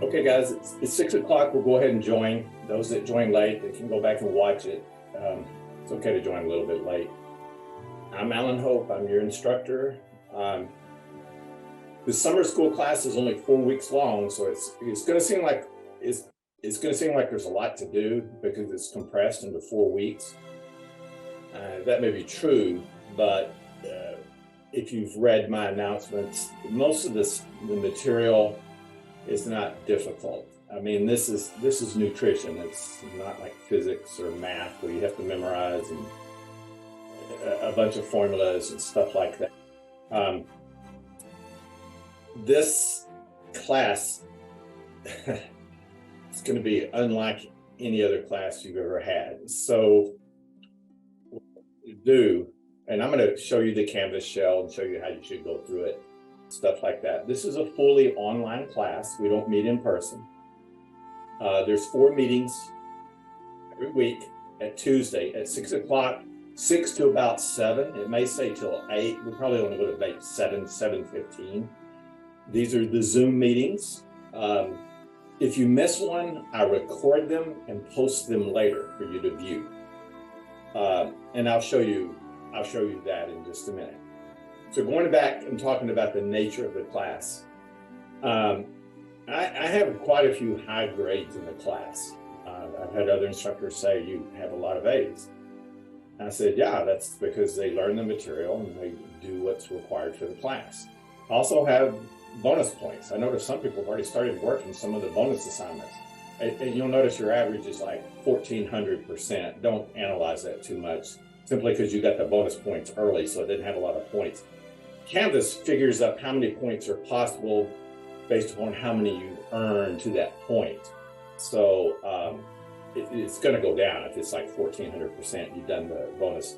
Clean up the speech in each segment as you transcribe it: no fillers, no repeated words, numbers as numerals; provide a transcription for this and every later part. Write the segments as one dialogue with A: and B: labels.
A: Okay, guys, it's 6 o'clock. We'll go ahead and join. Those that join late, they can go back and watch it. It's okay to join a little bit late. I'm Alan Hope. I'm your instructor. The summer school class is only 4 weeks long, so it's going to seem like there's a lot to do because it's compressed into 4 weeks. That may be true, but if you've read my announcements, most of the material is not difficult. I mean, this is nutrition. It's not like physics or math where you have to memorize and a bunch of formulas and stuff like that. This class is going to be unlike any other class you've ever had. So what we do, and I'm going to show you the Canvas shell and show you how you should go through it, stuff like that. This is a fully online class. We don't meet in person. There's 4 meetings every week at Tuesday at 6 o'clock, 6 to about 7. It may say till 8. We probably only go to about 7:15. These are the Zoom meetings. If you miss one, I record them and post them later for you to view. And I'll show you that in just a minute. So going back and talking about the nature of the class, I have quite a few high grades in the class. I've had other instructors say you have a lot of A's. And I said, yeah, that's because they learn the material and they do what's required for the class. I also have bonus points. I noticed some people have already started working some of the bonus assignments. And you'll notice your average is like 1,400%. Don't analyze that too much, simply because you got the bonus points early, so it didn't have a lot of points. Canvas figures up how many points are possible based upon how many you earn to that point. So it's going to go down if it's like 1,400%. You've done the bonus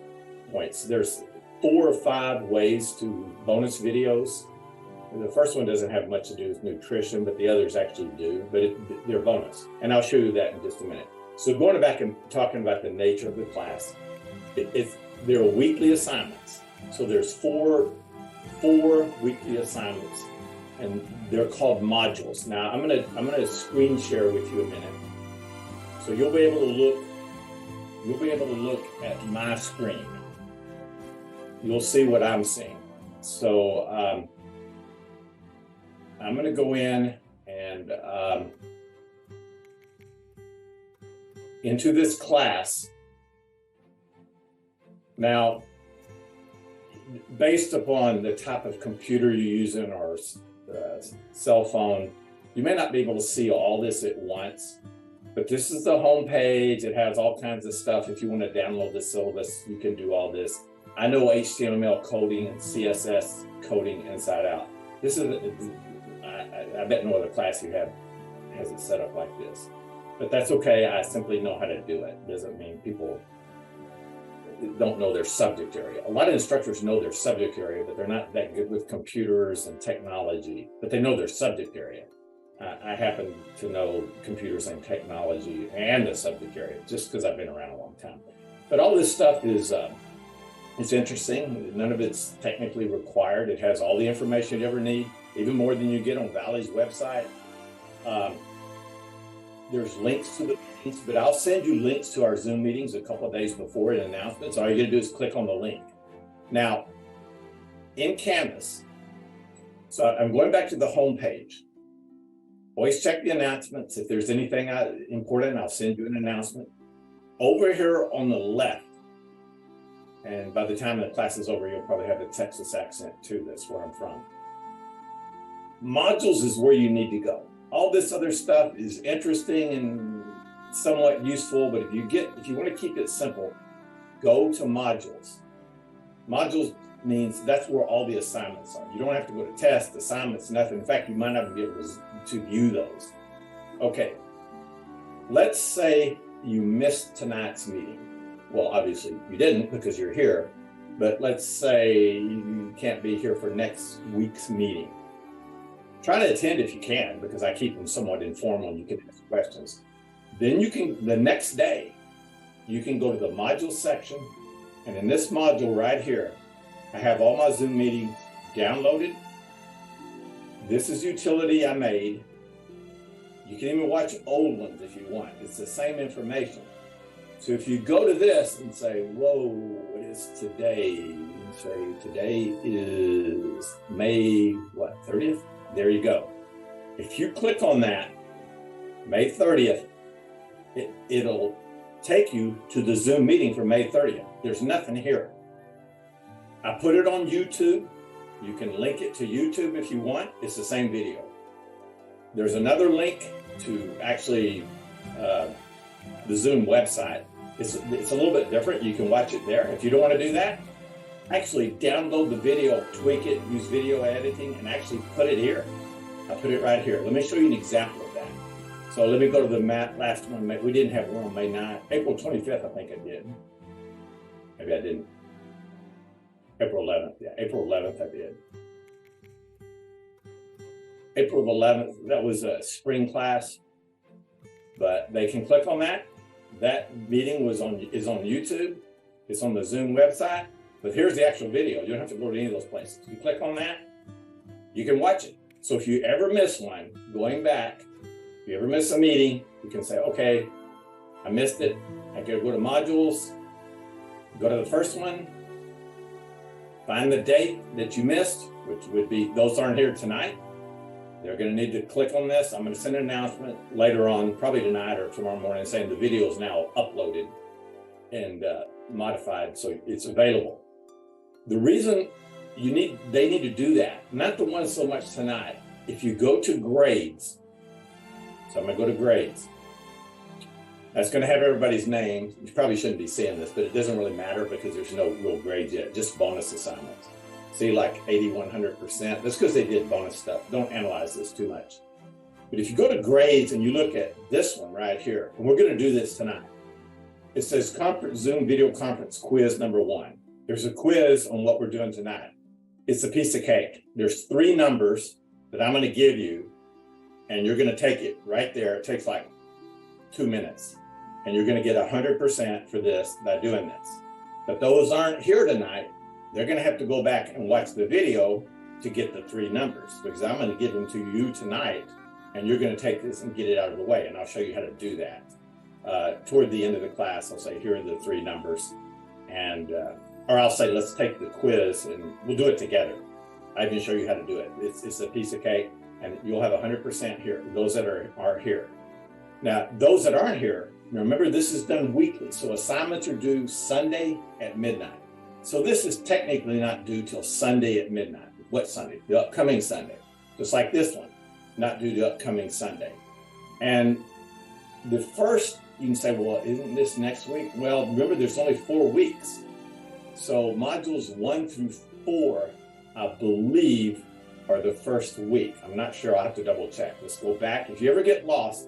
A: points. There's 4 or 5 ways to bonus videos. The first one doesn't have much to do with nutrition, but the others actually do, but they're bonus. And I'll show you that in just a minute. So going back and talking about the nature of the class, there are weekly assignments. So there's four weekly assignments, and they're called modules. Now I'm gonna screen share with you a minute. So you'll be able to look at my screen. You'll see what I'm seeing. So I'm going to go in and into this class. Now, based upon the type of computer you're using or cell phone, you may not be able to see all this at once, but this is the home page. It has all kinds of stuff. If you want to download the syllabus, you can do all this. I know HTML coding and CSS coding inside out. This is I bet no other class you have has it set up like this, but that's okay. I simply know how to do it. Doesn't mean people don't know their subject area. A lot of instructors know their subject area, but they're not that good with computers and technology, but they know their subject area. I happen to know computers and technology and the subject area just because I've been around a long time. But all this stuff is it's interesting. None of it's technically required. It has all the information you ever need, even more than you get on Valley's website. There's links to the meetings, but I'll send you links to our Zoom meetings a couple of days before an announcement. So all you're gonna do is click on the link. Now, in Canvas, so I'm going back to the home page. Always check the announcements. If there's anything important, I'll send you an announcement. Over here on the left, and by the time the class is over, you'll probably have a Texas accent too. That's where I'm from. Modules is where you need to go. All this other stuff is interesting and somewhat useful, but if you want to keep it simple, go to modules. Modules means that's where all the assignments are. You don't have to go to tests, assignments, nothing. In fact, you might not be able to view those. Okay, let's say you missed tonight's meeting. Well, obviously you didn't because you're here, but let's say you can't be here for next week's meeting. Try to attend if you can, because I keep them somewhat informal and you can ask questions. Then the next day, you can go to the module section, and in this module right here, I have all my Zoom meetings downloaded. This is utility I made. You can even watch old ones if you want. It's the same information. So if you go to this and say, whoa, what is today? And say, today is May, what, 30th? There you go. If you click on that, May 30th, it'll take you to the Zoom meeting for May 30th. There's nothing here. I put it on YouTube. You can link it to YouTube if you want. It's the same video. There's another link to actually the Zoom website. It's a little bit different. You can watch it there. If you don't want to do that, actually download the video, tweak it, use video editing, and actually put it here. I put it right here. Let me show you an example of that. So let me go to the last one. We didn't have one on May 9th. April 25th, I think I did. Maybe I didn't. April 11th, yeah, April 11th I did. April 11th, that was a spring class, but they can click on that. That meeting is on YouTube. It's on the Zoom website, but here's the actual video. You don't have to go to any of those places. You click on that, you can watch it. So if you ever miss one, going back, if you ever miss a meeting, you can say, okay, I missed it. I gotta go to modules, go to the first one, find the date that you missed, which would be, those aren't here tonight. They're going to need to click on this. I'm going to send an announcement later on, probably tonight or tomorrow morning, saying the video is now uploaded and modified, so it's available. The reason they need to do that, not the one so much tonight. If you go to grades, so I'm going to go to grades. That's going to have everybody's name. You probably shouldn't be seeing this, but it doesn't really matter because there's no real grades yet, just bonus assignments. See, like 80, 100%. That's because they did bonus stuff. Don't analyze this too much. But if you go to grades and you look at this one right here, and we're going to do this tonight. It says Zoom video conference quiz number 1. There's a quiz on what we're doing tonight. It's a piece of cake. There's 3 numbers that I'm going to give you, and you're going to take it right there. It takes like 2 minutes, and you're going to get 100% for this by doing this. But those aren't here tonight. They're going to have to go back and watch the video to get the 3 numbers, because I'm going to give them to you tonight, and you're going to take this and get it out of the way, and I'll show you how to do that. Toward the end of the class, I'll say, here are the 3 numbers, and or I'll say, let's take the quiz, and we'll do it together. I can show you how to do it. It's a piece of cake, and you'll have 100% here, those that are here. Now, those that aren't here, remember, this is done weekly, so assignments are due Sunday at midnight. So this is technically not due till Sunday at midnight. What Sunday? The upcoming Sunday. Just like this one, not due to upcoming Sunday. And the first, you can say, well, isn't this next week? Well, remember, there's only 4 weeks. So modules 1 through 4, I believe, are the first week. I'm not sure. I'll have to double check. Let's go back. If you ever get lost,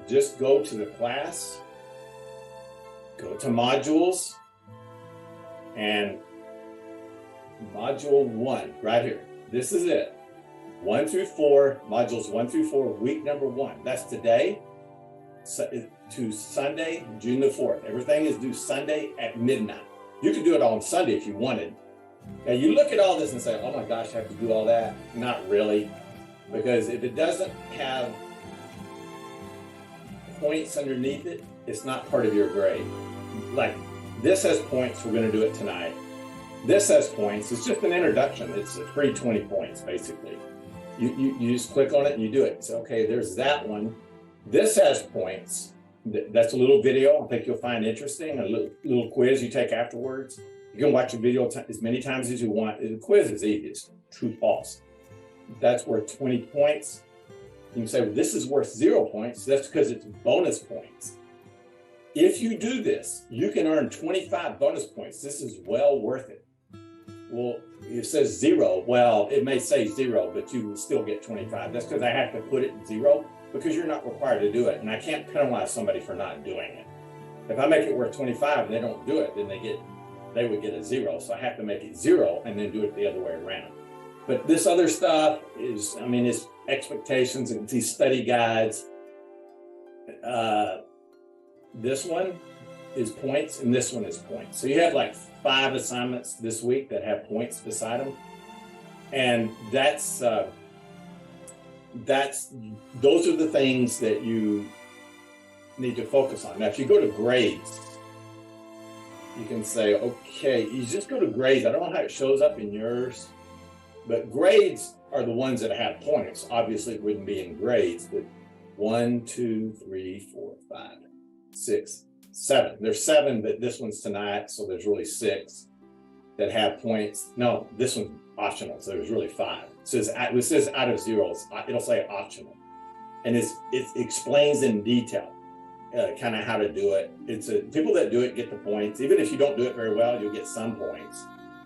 A: just go to the class, go to modules, and module 1 right here. This is it. 1 through 4, modules 1 through 4, week number 1. That's today to Sunday, June the 4th. Everything is due Sunday at midnight. You could do it on Sunday if you wanted. Now you look at all this and say, oh my gosh, I have to do all that. Not really, because if it doesn't have points underneath it, it's not part of your grade. Like, this has points, we're going to do it tonight. This has points, it's just an introduction. It's a free 20 points, basically. You just click on it and you do it. So, okay, there's that one. This has points. That's a little video I think you'll find interesting, a little quiz you take afterwards. You can watch a video as many times as you want. The quiz is easy, it's true, false. That's worth 20 points. You can say, well, this is worth 0 points. That's because it's bonus points. If you do this, you can earn 25 bonus points. This is well worth it. Well, it says 0. Well, it may say 0, but you will still get 25. That's because I have to put it 0 because you're not required to do it. And I can't penalize somebody for not doing it. If I make it worth 25 and they don't do it, then they would get a 0. So I have to make it 0 and then do it the other way around. But this other stuff is, I mean, it's expectations and these study guides. This one is points and this one is points. So you have like 5 assignments this week that have points beside them. And that's those are the things that you need to focus on. Now, if you go to grades, you can say, okay, you just go to grades. I don't know how it shows up in yours, but grades are the ones that have points. Obviously, it wouldn't be in grades, but 1, 2, 3, 4, 5, 6, 7. There's 7, but this one's tonight, so there's really 6 that have points. No, this one's optional, so there's really 5. It says out of 0, it'll say optional. And it explains in detail kind of how to do it. People that do it get the points. Even if you don't do it very well, you'll get some points.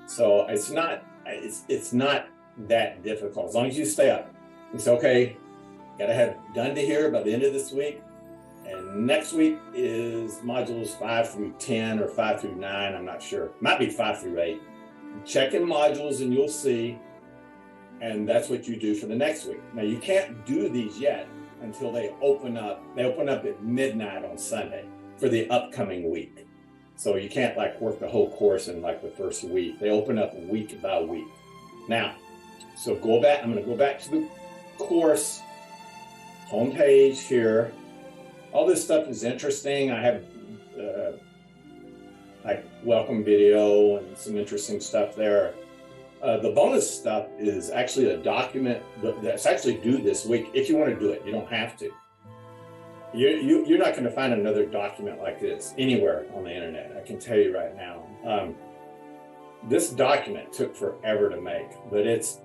A: So it's not that difficult. As long as you stay up. You say, okay, got to have done to here by the end of this week. And next week is modules 5 through 10 or 5 through 9. I'm not sure. Might be 5 through 8. Check in modules and you'll see. And that's what you do for the next week. Now, you can't do these yet until they open up. They open up at midnight on Sunday for the upcoming week. So you can't like work the whole course in like the first week. They open up week by week. Now, so go back. I'm going to go back to the course homepage here. All this stuff is interesting. I have like welcome video and some interesting stuff there. The bonus stuff is actually a document that's actually due this week. If you want to do it, you don't have to. You're not going to find another document like this anywhere on the internet. I can tell you right now. This document took forever to make, but it's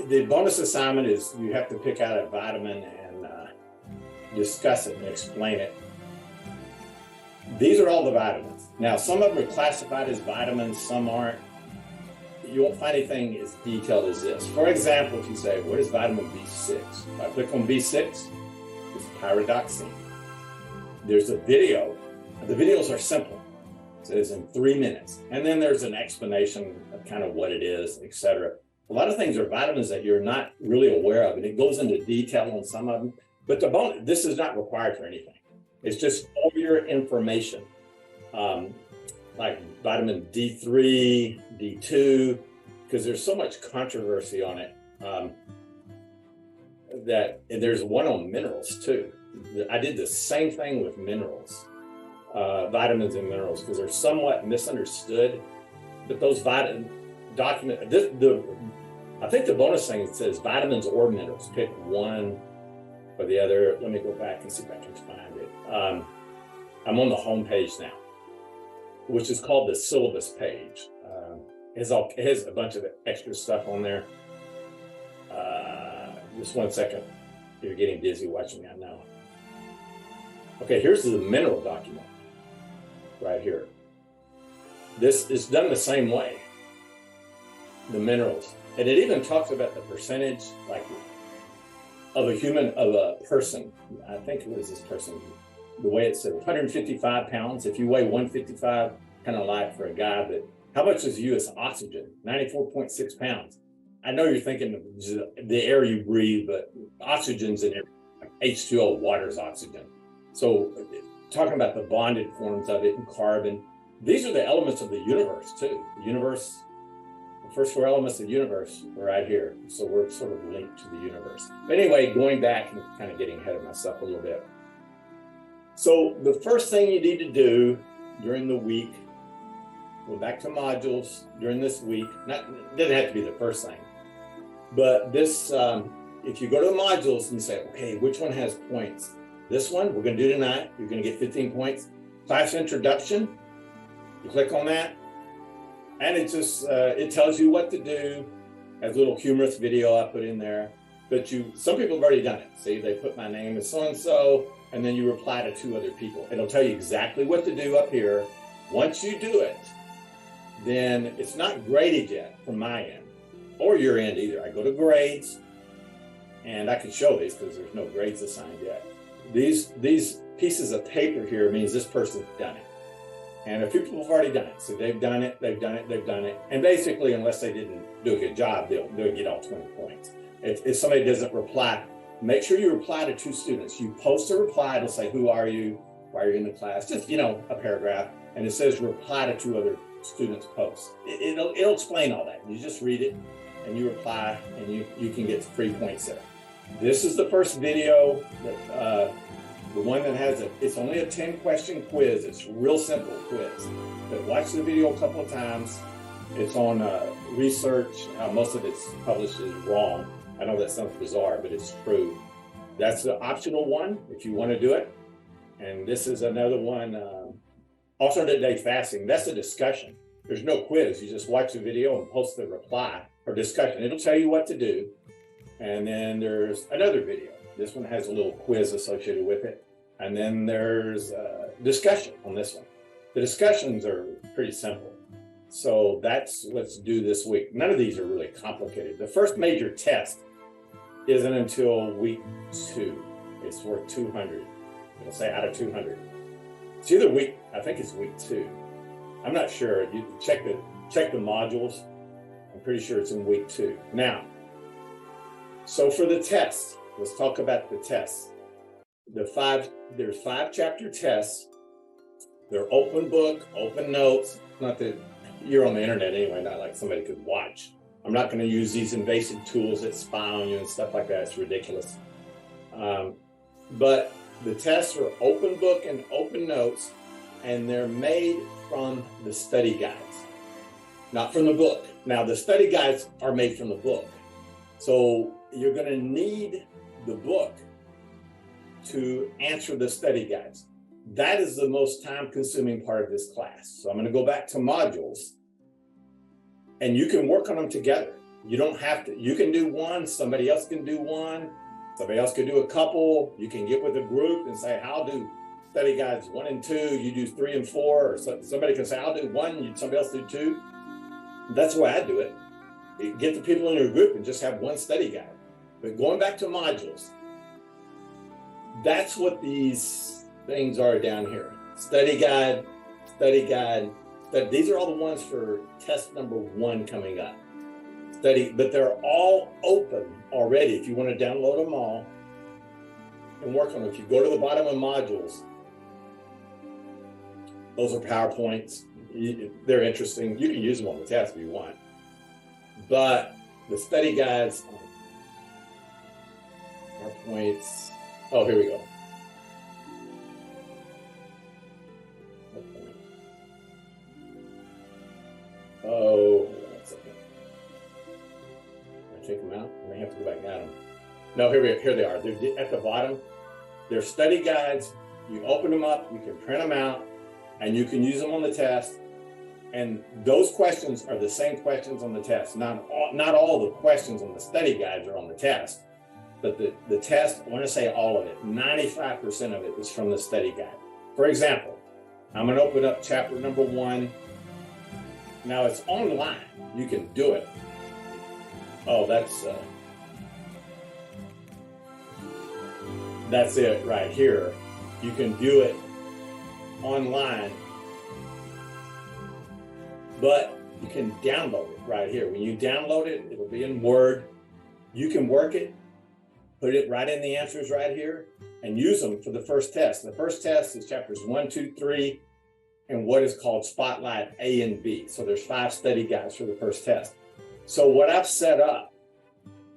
A: the bonus assignment is you have to pick out a vitamin and discuss it and explain it. These are all the vitamins. Now, some of them are classified as vitamins, some aren't. You won't find anything as detailed as this. For example, if you say, what is vitamin B6? If I click on B6, it's pyridoxine. There's a video. The videos are simple. It says in 3 minutes. And then there's an explanation of kind of what it is, etc. A lot of things are vitamins that you're not really aware of, and it goes into detail on some of them. But this is not required for anything. It's just all your information, like vitamin D3, D2, because there's so much controversy on it and there's one on minerals too. I did the same thing with minerals, vitamins and minerals, because they're somewhat misunderstood. But those I think the bonus thing says vitamins or minerals. Pick one or the other. Let me go back and see if I can find it. I'm on the home page now, which is called the syllabus page. It has a bunch of extra stuff on there. Just 1 second. You're getting dizzy watching that now. Okay, here's the mineral document right here. This is done the same way. The minerals. And it even talks about the percentage, like of a person. I think it was this person. The way it said 155 pounds. If you weigh 155, kind of light for a guy, but how much is U.S. oxygen? 94.6 pounds. I know you're thinking of the air you breathe, but oxygen's in everything. Like H2O, water's oxygen. So talking about the bonded forms of it and carbon, these are the elements of the universe too. The universe, the first 4 elements of the universe are right here. So we're sort of linked to the universe. But anyway, going back and kind of getting ahead of myself a little bit. So the first thing you need to do during the week, go back to modules during this week. It doesn't have to be the first thing, but this, if you go to the modules and you say, okay, which one has points? This one we're going to do tonight. You're going to get 15 points. Class introduction. You click on that, and it just it tells you what to do. Has a little humorous video I put in there. But some people have already done it. See, they put my name as so-and-so, and then you reply to 2 other people. It'll tell you exactly what to do up here. Once you do it, then it's not graded yet from my end or your end either. I go to grades, and I can show these because there's no grades assigned yet. These pieces of paper here means this person's done it. And if people have already done it, so they've done it. And basically, unless they didn't do a good job, they'll get all 20 points. If somebody doesn't reply, make sure you reply to 2 students. You post a reply, it'll say, who are you? Why are you in the class? Just, a paragraph. And it says reply to 2 other students' posts. It'll explain all that. You just read it. and you reply, and you can get 3 points there. This is the first video, that, the one that has it's only a 10-question quiz. It's a real simple quiz. But watch the video a couple of times. It's on research. Most of it's published is wrong. I know that sounds bizarre, but it's true. That's the optional one if you want to do it. And this is another one, alternate day fasting. That's a discussion. There's no quiz. You just watch the video and post the reply or discussion. It'll tell you what to do. And then there's another video. This one has a little quiz associated with it. And then there's discussion on this one. The discussions are pretty simple. So that's what's due this week. None of these are really complicated. The first major test isn't until week 2. It's worth 200. It'll say out of 200. It's either week, I think it's week 2. I'm not sure. You check the modules. I'm pretty sure it's in week 2. Now, so for the test, let's talk about the tests. There's 5 chapter tests. They're open book, open notes. Not that you're on the internet anyway, not like somebody could watch. I'm not going to use these invasive tools that spy on you and stuff like that. It's ridiculous. But the tests are open book and open notes, and they're made from the study guides, not from the book. Now, the study guides are made from the book. So you're going to need the book to answer the study guides. That is the most time-consuming part of this class. So I'm going to go back to modules, and you can work on them together. You don't have to. You can do one. Somebody else can do one. Somebody else could do a couple. You can get with a group and say, I'll do study guides 1 and 2. You do 3 and 4. Or somebody can say, I'll do 1. Somebody else do 2. That's the way I do it. You get the people in your group and just have one study guide. But going back to modules, that's what these things are down here. Study guide, study guide. These are all the ones for test number 1 coming up. But they're all open already. If you want to download them all and work on them, if you go to the bottom of modules, those are PowerPoints. They're interesting. You can use them on the test if you want. But the study guides, PowerPoints. Oh, here we go. Oh, hold on a second. I take them out. I may have to go back and add them. No, here they are. They're at the bottom. They're study guides. You open them up. You can print them out, and you can use them on the test. And those questions are the same questions on the test. Not all the questions on the study guides are on the test, but the test, I want to say all of it, 95% of it is from the study guide. For example, I'm going to open up chapter number 1. Now it's online. You can do it. Oh, that's it right here. You can do it online, but you can download it right here. When you download it, it'll be in Word. You can work it, put it right in the answers right here, and use them for the first test. The first test is chapters 1, 2, 3, and what is called Spotlight A and B. So there's 5 study guides for the first test. So what I've set up,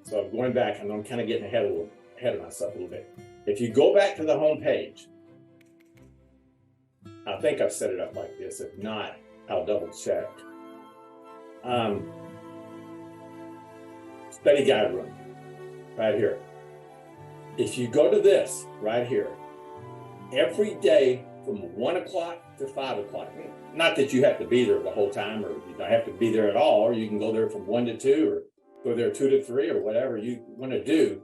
A: so I'm going back, and I'm kind of getting ahead of myself a little bit. If you go back to the home page, I think I've set it up like this. If not, I'll double check. Study guide room, right here. If you go to this right here, every day from 1 o'clock to 5 o'clock, not that you have to be there the whole time, or you don't have to be there at all, or you can go there from 1 to 2, or go there 2 to 3, or whatever you want to do.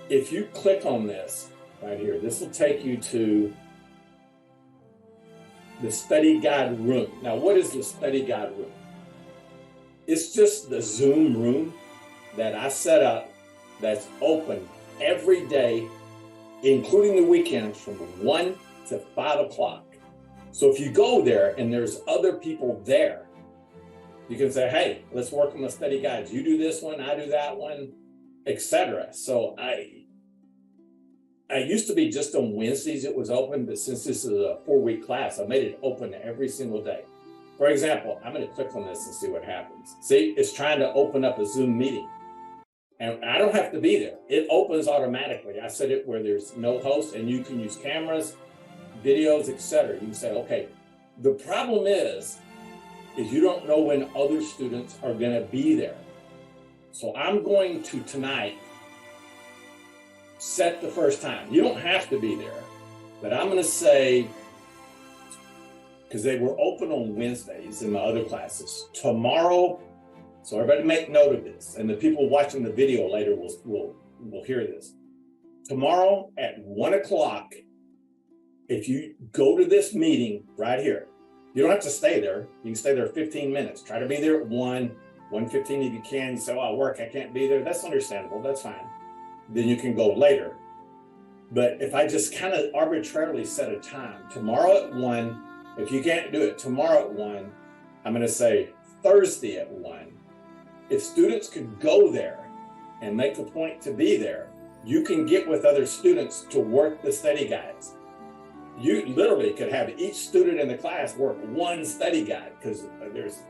A: If you click on this right here, this will take you to the study guide room. Now, what is the study guide room? It's just the Zoom room that I set up that's open every day, including the weekends, from 1 to 5 o'clock. So if you go there and there's other people there, you can say, hey, let's work on the study guides. You do this one, I do that one, etc. So I used to be just on Wednesdays it was open, but since this is a 4-week class, I made it open every single day. For example, I'm going to click on this and see what happens. See, it's trying to open up a Zoom meeting. And I don't have to be there. It opens automatically. I set it where there's no host, and you can use cameras, videos, etc. You can say, okay, the problem is you don't know when other students are going to be there. So I'm going to tonight set the first time. You don't have to be there, but I'm going to say, because they were open on Wednesdays in my other classes, tomorrow. So everybody make note of this, and the people watching the video later will hear this. Tomorrow at 1 o'clock, if you go to this meeting right here, you don't have to stay there. You can stay there 15 minutes. Try to be there at 1:15 if you can. You say, oh, I work, I can't be there. That's understandable. That's fine. Then you can go later. But if I just kind of arbitrarily set a time, tomorrow at 1, if you can't do it tomorrow at 1, I'm going to say Thursday at 1. If students could go there and make a point to be there, you can get with other students to work the study guides. You literally could have each student in the class work one study guide, because there's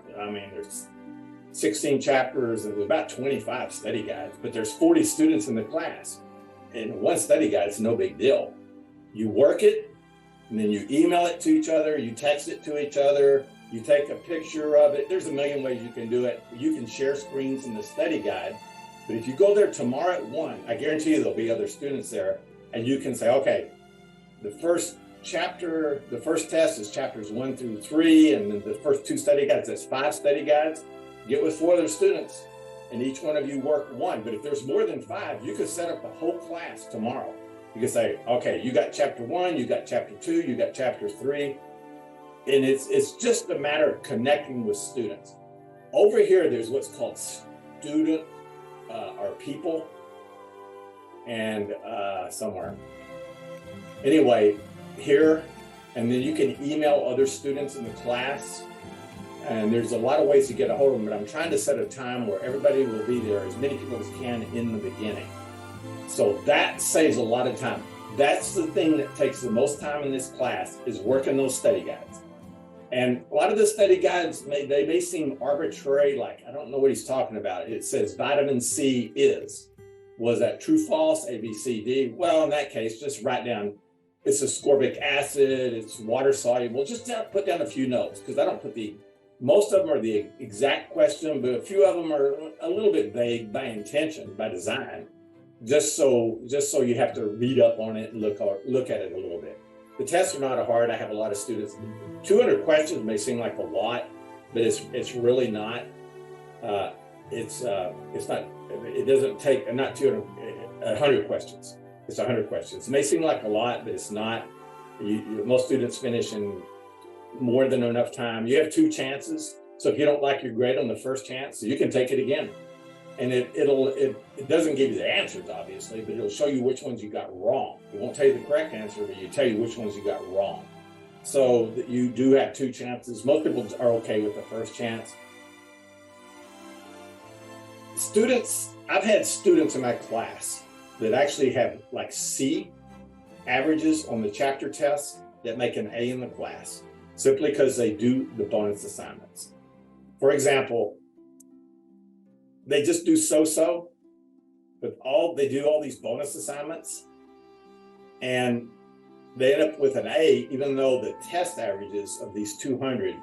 A: 16 chapters and there's about 25 study guides, but there's 40 students in the class. And one study guide is no big deal. You work it, and then you email it to each other, you text it to each other, you take a picture of it. There's a million ways you can do it. You can share screens in the study guide. But if you go there tomorrow at 1, I guarantee you there'll be other students there, and you can say, okay, the first chapter, the first test is chapters 1 through 3, and then the first 2 study guides, that's 5 study guides. Get with 4 other students, and each one of you work 1. But if there's more than 5, you could set up the whole class tomorrow. You could say, okay, you got chapter 1, you got chapter 2, you got chapter 3. And it's just a matter of connecting with students. Over here, there's what's called student or people, and somewhere. Anyway, here, and then you can email other students in the class. And there's a lot of ways to get a hold of them, but I'm trying to set a time where everybody will be there, as many people as can in the beginning. So that saves a lot of time. That's the thing that takes the most time in this class, is working those study guides. And a lot of the study guides, they may seem arbitrary, like, I don't know what he's talking about. It says vitamin C is. Was that true, false, A, B, C, D? Well, in that case, just write down, it's ascorbic acid, it's water soluble. Just put down a few notes, because I don't put most of them are the exact question, but a few of them are a little bit vague by intention, by design, just so you have to read up on it and look at it a little bit. The tests are not hard. I have a lot of students. 200 questions may seem like a lot, but it's really not. It's not. It doesn't take not 200, 100 questions. It's 100 questions. It may seem like a lot, but it's not. Most students finish in more than enough time. You have 2 chances. So if you don't like your grade on the first chance, you can take it again. And it doesn't give you the answers, obviously, but it'll show you which ones you got wrong. It won't tell you the correct answer, but you tell you which ones you got wrong. So that you do have 2 chances. Most people are okay with the first chance. Students, I've had students in my class that actually have like C averages on the chapter tests that make an A in the class, simply because they do the bonus assignments. For example, they just do so-so, but they do all these bonus assignments, and they end up with an A, even though the test averages of these 200,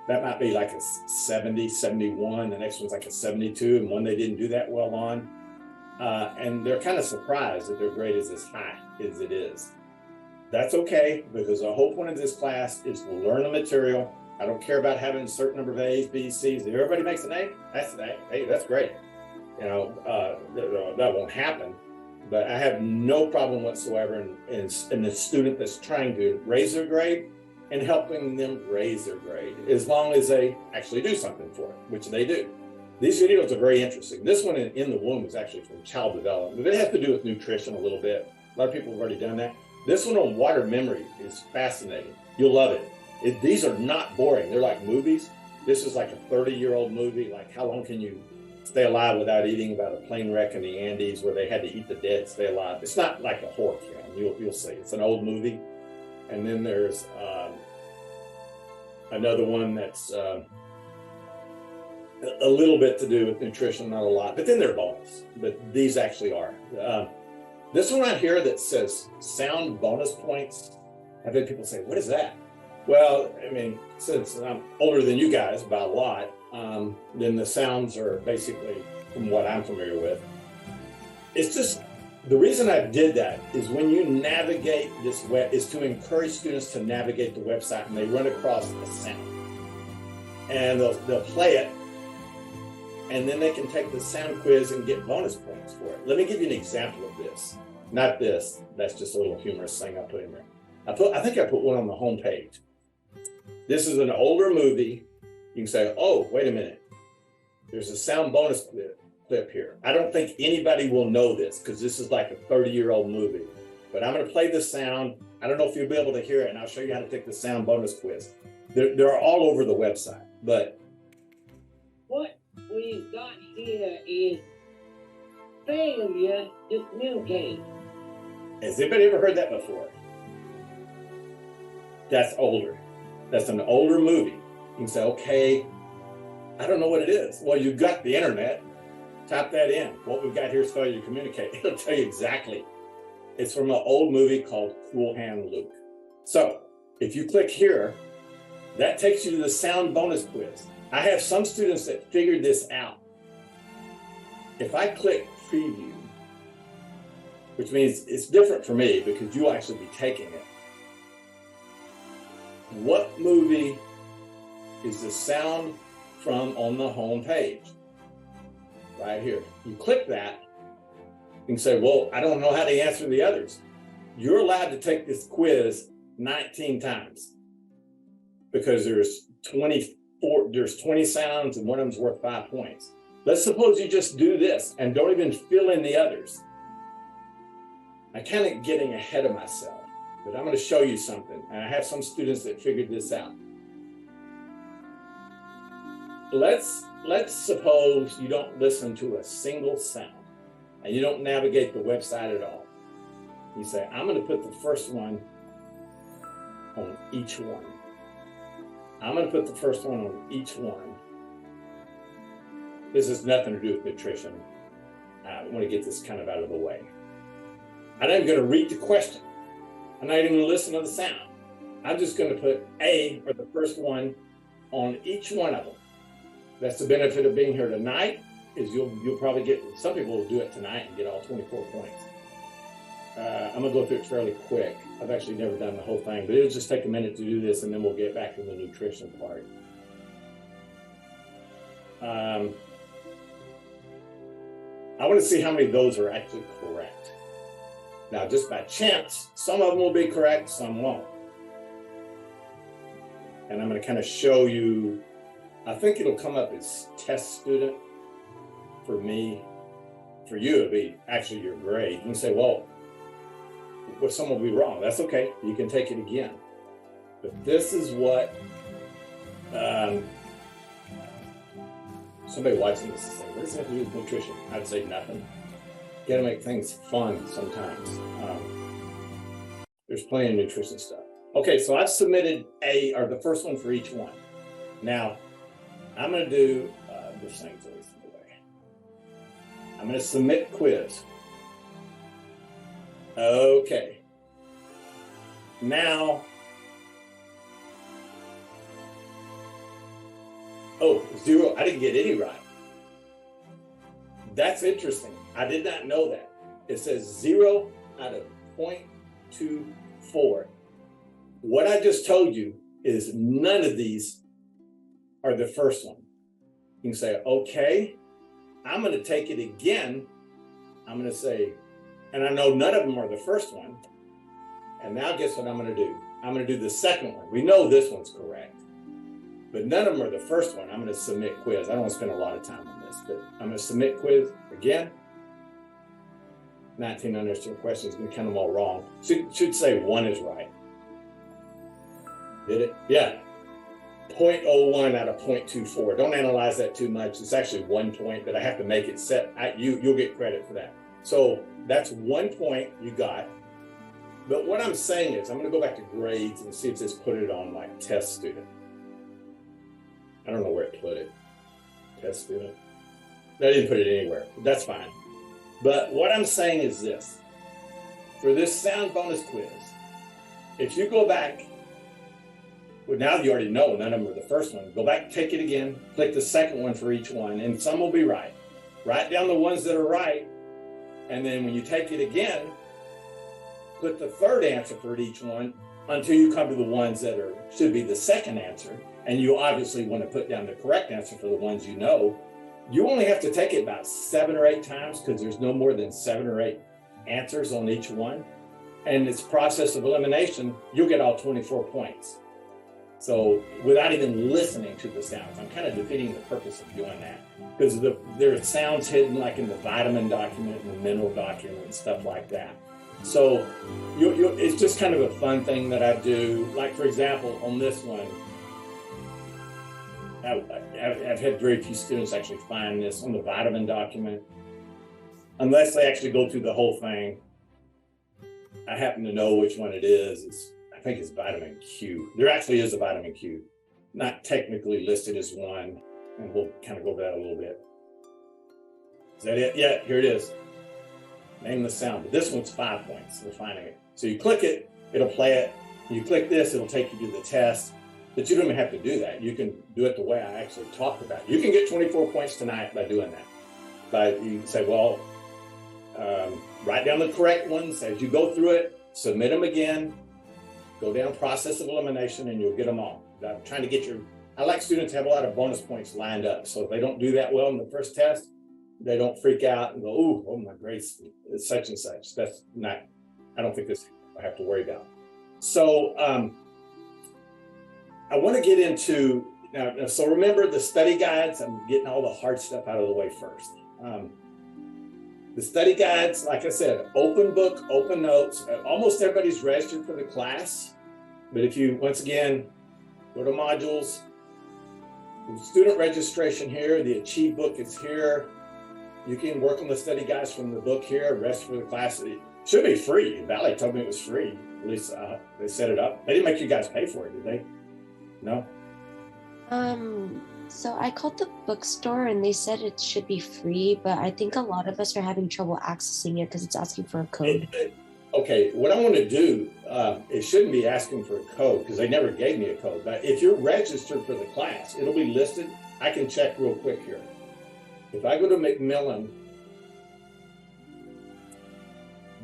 A: that might be like a 70, 71, the next one's like a 72, and one they didn't do that well on. And they're kind of surprised that their grade is as high as it is. That's okay, because the whole point of this class is to learn the material. I don't care about having a certain number of A's, B's, C's. If everybody makes an A, that's an A. Hey, that's great. That won't happen. But I have no problem whatsoever in the student that's trying to raise their grade and helping them raise their grade, as long as they actually do something for it, which they do. These videos are very interesting. This one in the womb is actually from child development. It has to do with nutrition a little bit. A lot of people have already done that. This one on water memory is fascinating. You'll love it. These are not boring. They're like movies. This is like a 30-year-old movie. Like, how long can you stay alive without eating, about a plane wreck in the Andes where they had to eat the dead to stay alive. It's not like a horror film. You'll see. It's an old movie. And then there's Another one that's a little bit to do with nutrition, not a lot, but then they're bonus. But these actually are. This one right here that says sound bonus points. I've had people say, what is that? Well, I mean, since I'm older than you guys by a lot, then the sounds are basically from what I'm familiar with. It's just, the reason I did that is when you navigate this web is to encourage students to navigate the website and they run across the sound. And they'll play it, and then they can take the sound quiz and get bonus points for it. Let me give you an example of this. Not this, that's just a little humorous thing I put in there. I think I put one on the home page. This is an older movie. You can say, oh, wait a minute. There's a sound bonus clip here. I don't think anybody will know this because this is like a 30-year-old movie. But I'm going to play the sound. I don't know if you'll be able to hear it, and I'll show you how to take the sound bonus quiz. They're all over the website. But
B: what we've got here is failure to communicate.
A: Has anybody ever heard that before? That's older. That's an older movie. You can say, okay, I don't know what it is. Well, you've got the internet. Type that in. What we've got here is failure to communicate. It'll tell you exactly. It's from an old movie called Cool Hand Luke. So if you click here, that takes you to the sound bonus quiz. I have some students that figured this out. If I click preview, which means it's different for me because you'll actually be taking it. What movie is the sound from on the home page? Right here. You click that, you can say, well, I don't know how to answer the others. You're allowed to take this quiz 19 times because there's 20 sounds and one of them's worth 5 points. Let's suppose you just do this and don't even fill in the others. I'm kind of getting ahead of myself, but I'm going to show you something. And I have some students that figured this out. Let's suppose you don't listen to a single sound and you don't navigate the website at all. You say, I'm going to put the first one on each one. I'm going to put the first one on each one. This has nothing to do with nutrition. I want to get this kind of out of the way. I'm not even going to read the question. I'm not even going to listen to the sound. I'm just going to put A, or the first one, on each one of them. That's the benefit of being here tonight, is you'll probably get, some people will do it tonight and get all 24 points. I'm going to go through it fairly quick. I've actually never done the whole thing, but it'll just take a minute to do this, and then we'll get back to the nutrition part. I want to see how many of those are actually correct. Now, just by chance, some of them will be correct, some won't. And I'm going to kind of show you, I think it'll come up as test student for me. For you, it'll be actually your grade. You can say, well, some will be wrong. That's okay. You can take it again. But this is what somebody watching this is saying, what does that do with nutrition? I'd say nothing. You gotta make things fun sometimes. There's plenty of nutrition stuff. Okay, so I've submitted A, or the first one for each one. Now, I'm gonna do, this thing's always in the way. I'm gonna submit quiz. Okay. Now, oh, 0, I didn't get any right. That's interesting. I did not know that. It says 0 out of 0.24. What I just told you is none of these are the first one. You can say, okay, I'm going to take it again. I'm going to say, and I know none of them are the first one. And now guess what I'm going to do? I'm going to do the second one. We know this one's correct, but none of them are the first one. I'm going to submit quiz. I don't want to spend a lot of time on this, but I'm going to submit quiz again. 19 unanswered questions, we count them all wrong. Should say 1 is right. Did it? Yeah. 0.01 out of 0.24. Don't analyze that too much. It's actually 1 point, but I have to make it set. You'll get credit for that. So that's 1 point you got. But what I'm saying is, I'm going to go back to grades and see if this put it on like test student. I don't know where it put it. Test student. I didn't put it anywhere. That's fine. But what I'm saying is this. For this sound bonus quiz, if you go back, well, now you already know none of them are the first one. Go back, take it again, click the second one for each one, and some will be right. Write down the ones that are right, and then when you take it again, put the third answer for each one until you come to the ones that should be the second answer. And you obviously want to put down the correct answer for the ones you know. You only have to take it about 7 or 8 times because there's no more than 7 or 8 answers on each one. And it's process of elimination, you'll get all 24 points. So without even listening to the sounds, I'm kind of defeating the purpose of doing that because there are sounds hidden like in the vitamin document and the mineral document and stuff like that. So it's just kind of a fun thing that I do. Like for example, on this one, I've had very few students actually find this on the vitamin document. Unless they actually go through the whole thing, I happen to know which one it is. I think it's vitamin Q. There actually is a vitamin Q, not technically listed as one, and we'll kind of go over that a little bit. Is that it? Yeah, here it is. Name the sound, but this one's 5 points. We're finding it. So you click it, it'll play it. You click this, it'll take you to the test. But you don't even have to do that. You can do it the way I actually talked about. You can get 24 points tonight by doing that. But you say, well, write down the correct ones as you go through it, submit them again, go down process of elimination, and you'll get them all. I'm trying to get I like students to have a lot of bonus points lined up. So if they don't do that well in the first test, they don't freak out and go, oh my grades, it's such and such. That's not, I don't think this I have to worry about. So I want to get into, now, so remember the study guides, I'm getting all the hard stuff out of the way first. The study guides, like I said, open book, open notes. Almost everybody's registered for the class. But if you, once again, go to modules, the student registration here, the Achieve book is here. You can work on the study guides from the book here, rest for the class. It should be free. Valley told me it was free. At least they set it up. They didn't make you guys pay for it, did they? No?
C: So I called the bookstore and they said it should be free, but I think a lot of us are having trouble accessing it because it's asking for a code.
A: Okay, what I want to do, it shouldn't be asking for a code because they never gave me a code. But if you're registered for the class, it'll be listed. I can check real quick here. If I go to Macmillan,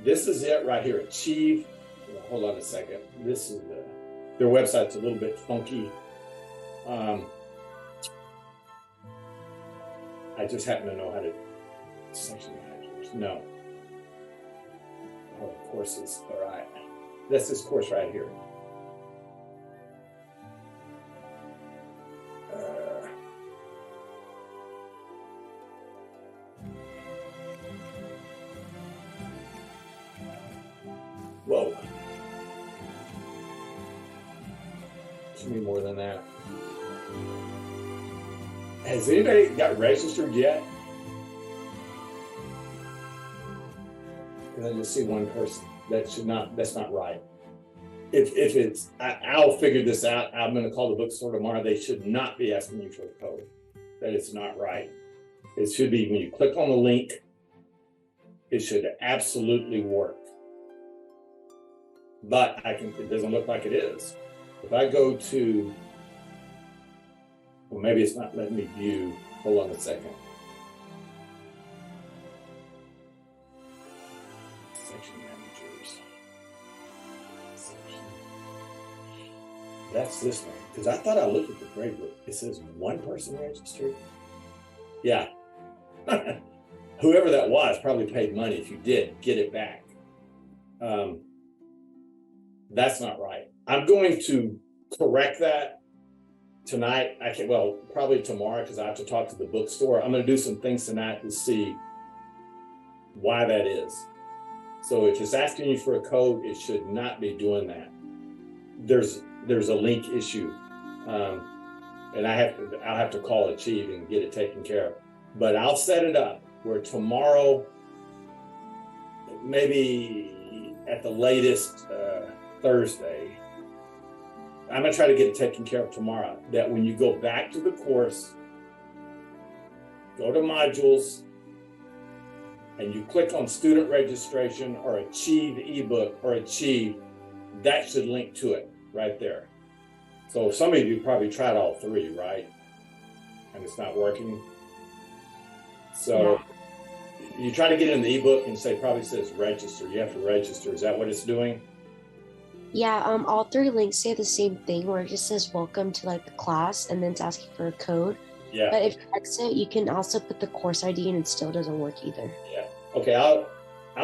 A: this is it right here, Achieve. Hold on a second. This is their website's a little bit funky. I just happen to know how to section managers. No. Oh, courses. All right. That's this course right here. Whoa. Should be more than that. Has anybody got registered yet? Because I just see one person. That's not right. If it's, I'll figure this out. I'm going to call the bookstore tomorrow. They should not be asking you for a code. That is not right. It should be when you click on the link, it should absolutely work. But it doesn't look like it is. If I go to, well, maybe it's not letting me view. Hold on a second. Section managers. That's this one. Because I thought I looked at the grade book. It says one person registered. Yeah. Whoever that was probably paid money. If you did, get it back. That's not right. I'm going to correct that tonight. Probably tomorrow because I have to talk to the bookstore. I'm going to do some things tonight to see why that is. So if it's asking you for a code, it should not be doing that. There's a link issue, and I'll have to call Achieve and get it taken care of. But I'll set it up where tomorrow, maybe at the latest Thursday, I'm gonna try to get it taken care of tomorrow, that when you go back to the course, go to modules, and you click on student registration or Achieve ebook or Achieve, that should link to it right there. So some of you probably tried all three, right? And it's not working. So you try to get in the ebook and probably says register. You have to register. Is that what it's doing?
C: Yeah, all three links say the same thing where it just says welcome to like the class and then it's asking for a code.
A: Yeah.
C: But if you exit, you can also put the course ID and it still doesn't work either.
A: Yeah. Okay, I'm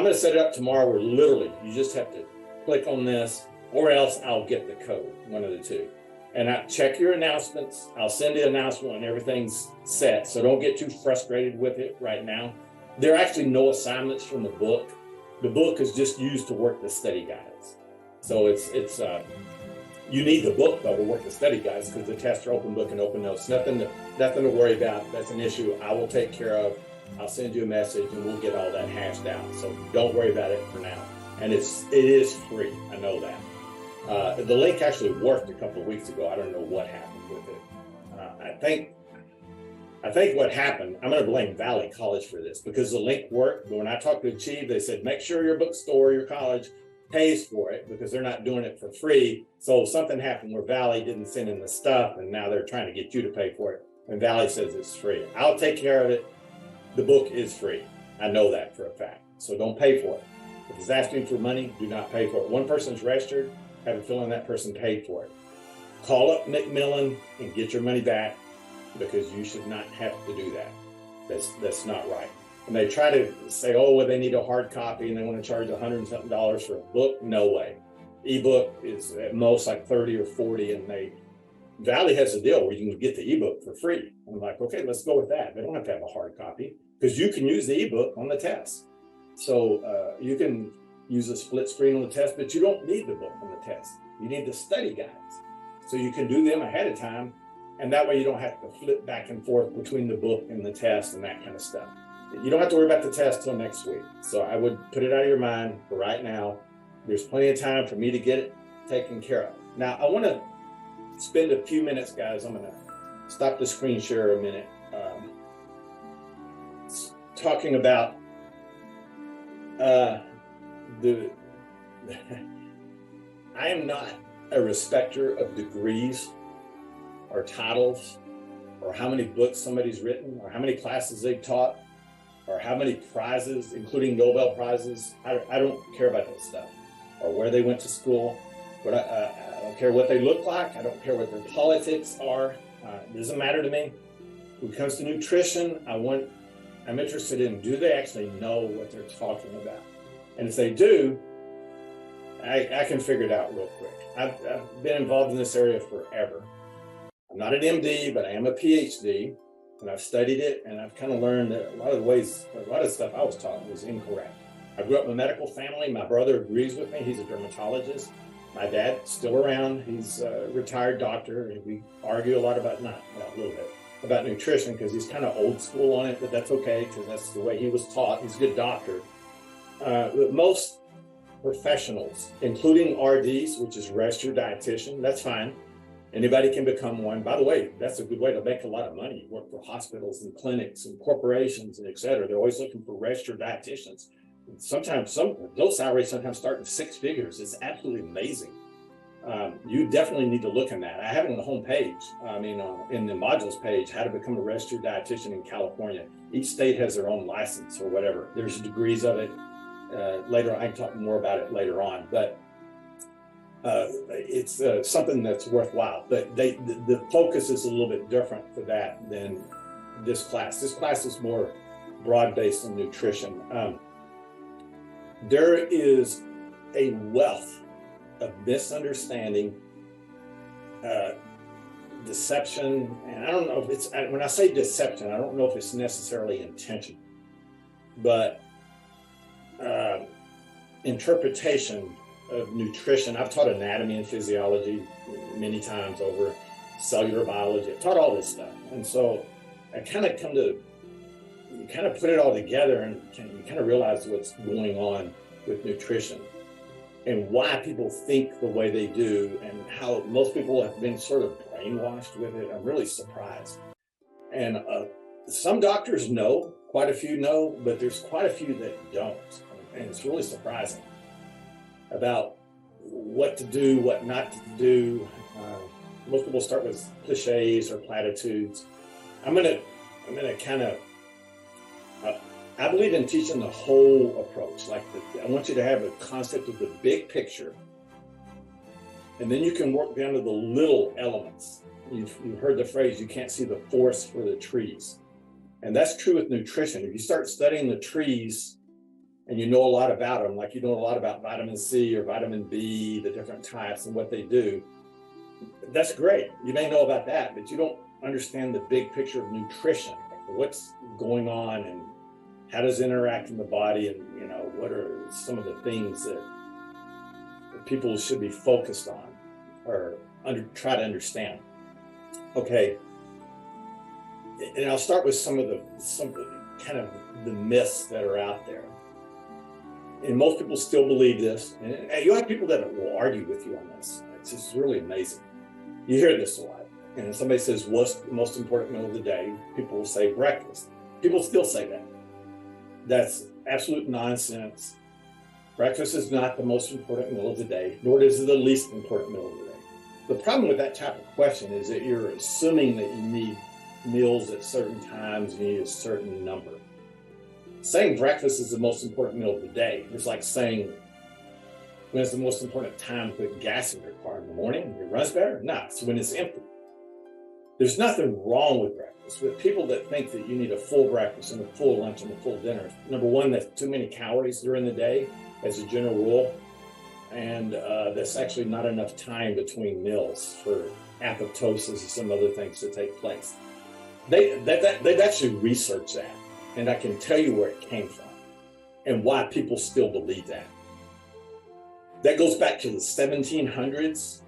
A: gonna set it up tomorrow where literally you just have to click on this or else I'll get the code, one of the two. And I check your announcements. I'll send the announcement when everything's set. So don't get too frustrated with it right now. There are actually no assignments from the book. The book is just used to work the study guides. So you need the book though to work the study guides because the tests are open book and open notes. Nothing to worry about. That's an issue I will take care of. I'll send you a message and we'll get all that hashed out. So don't worry about it for now. And it is free. I know that. The link actually worked a couple of weeks ago. I don't know what happened with it. I think what happened, I'm going to blame Valley College for this because the link worked. But when I talked to Achieve, they said, make sure your bookstore, your college pays for it because they're not doing it for free. So something happened where Valley didn't send in the stuff and now they're trying to get you to pay for it. And Valley says it's free. I'll take care of it. The book is free. I know that for a fact. So don't pay for it. If it's asking for money, do not pay for it. One person's registered, have a feeling that person paid for it. Call up Macmillan and get your money back because you should not have to do that. That's not right. And they try to say, oh, well, they need a hard copy and they want to charge $100 and something for a book. No way. Ebook is at most like 30 or 40 and Valley has a deal where you can get the ebook for free. I'm like, okay, let's go with that. They don't have to have a hard copy because you can use the ebook on the test. So you can use a split screen on the test, but you don't need the book on the test. You need the study guides. So you can do them ahead of time. And that way you don't have to flip back and forth between the book and the test and that kind of stuff. You don't have to worry about the test till next week. So I would put it out of your mind for right now. There's plenty of time for me to get it taken care of. Now, I want to spend a few minutes, guys. I'm going to stop the screen share a minute. Talking about I am not a respecter of degrees or titles or how many books somebody's written or how many classes they've taught or how many prizes, including Nobel Prizes. I don't care about that stuff or where they went to school. But I don't care what they look like. I don't care what their politics are. It doesn't matter to me. When it comes to nutrition, I'm interested in, do they actually know what they're talking about? And if they do, I can figure it out real quick. I've been involved in this area forever. I'm not an MD, but I am a PhD, and I've studied it, and I've kind of learned that a lot of stuff I was taught was incorrect. I grew up in a medical family. My brother agrees with me. He's a dermatologist. My dad's still around. He's a retired doctor, and we argue a lot about, a little bit, about nutrition because he's kind of old school on it, but that's okay because that's the way he was taught. He's a good doctor. But most professionals, including RDs, which is registered dietitian, that's fine. Anybody can become one. By the way, that's a good way to make a lot of money. You work for hospitals and clinics and corporations and et cetera. They're always looking for registered dietitians. Sometimes those salaries sometimes start in 6 figures. It's absolutely amazing. You definitely need to look in that. I have it on the home page. In the modules page, how to become a registered dietitian in California. Each state has their own license or whatever. There's degrees of it. Later, I can talk more about it later on, but it's something that's worthwhile. But the focus is a little bit different for that than this class. This class is more broad-based in nutrition. There is a wealth of misunderstanding, deception, and I don't know if it's, when I say deception, I don't know if it's necessarily intentional, but interpretation of nutrition. I've taught anatomy and physiology many times over, cellular biology. I've taught all this stuff. And so I kind of you kind of put it all together and you kind of realize what's going on with nutrition. and why people think the way they do and how most people have been sort of brainwashed with it. I'm really surprised. And some doctors know, quite a few know, but there's quite a few that don't. And it's really surprising about what to do, what not to do. Most people start with cliches or platitudes. I'm gonna kind of, I believe in teaching the whole approach. Like I want you to have a concept of the big picture, and then you can work down to the little elements. You've heard the phrase, you can't see the forest for the trees. And that's true with nutrition. If you start studying the trees and you know a lot about them, like you know a lot about vitamin C or vitamin B, the different types and what they do, that's great. You may know about that, but you don't understand the big picture of nutrition, like what's going on and how does it interact in the body, and what are some of the things that people should be focused on or try to understand. Okay, and I'll start with some of the kind of the myths that are out there. And most people still believe this, and you have people that will argue with you on this. It's just really amazing. You hear this a lot, and if somebody says, what's the most important meal of the day? People will say breakfast. People still say that. That's absolute nonsense. Breakfast is not the most important meal of the day, nor is it the least important meal of the day. The problem with that type of question is that you're assuming that you need meals at certain times, you need a certain number. Saying breakfast is the most important meal of the day is like saying, when it's the most important time to put gas in your car in the morning, it runs better? No, it's when it's empty. There's nothing wrong with breakfast, but people that think that you need a full breakfast and a full lunch and a full dinner, number one, that's too many calories during the day as a general rule, and that's actually not enough time between meals for apoptosis and some other things to take place. They've actually researched that, and I can tell you where it came from and why people still believe that. That goes back to the 1700s,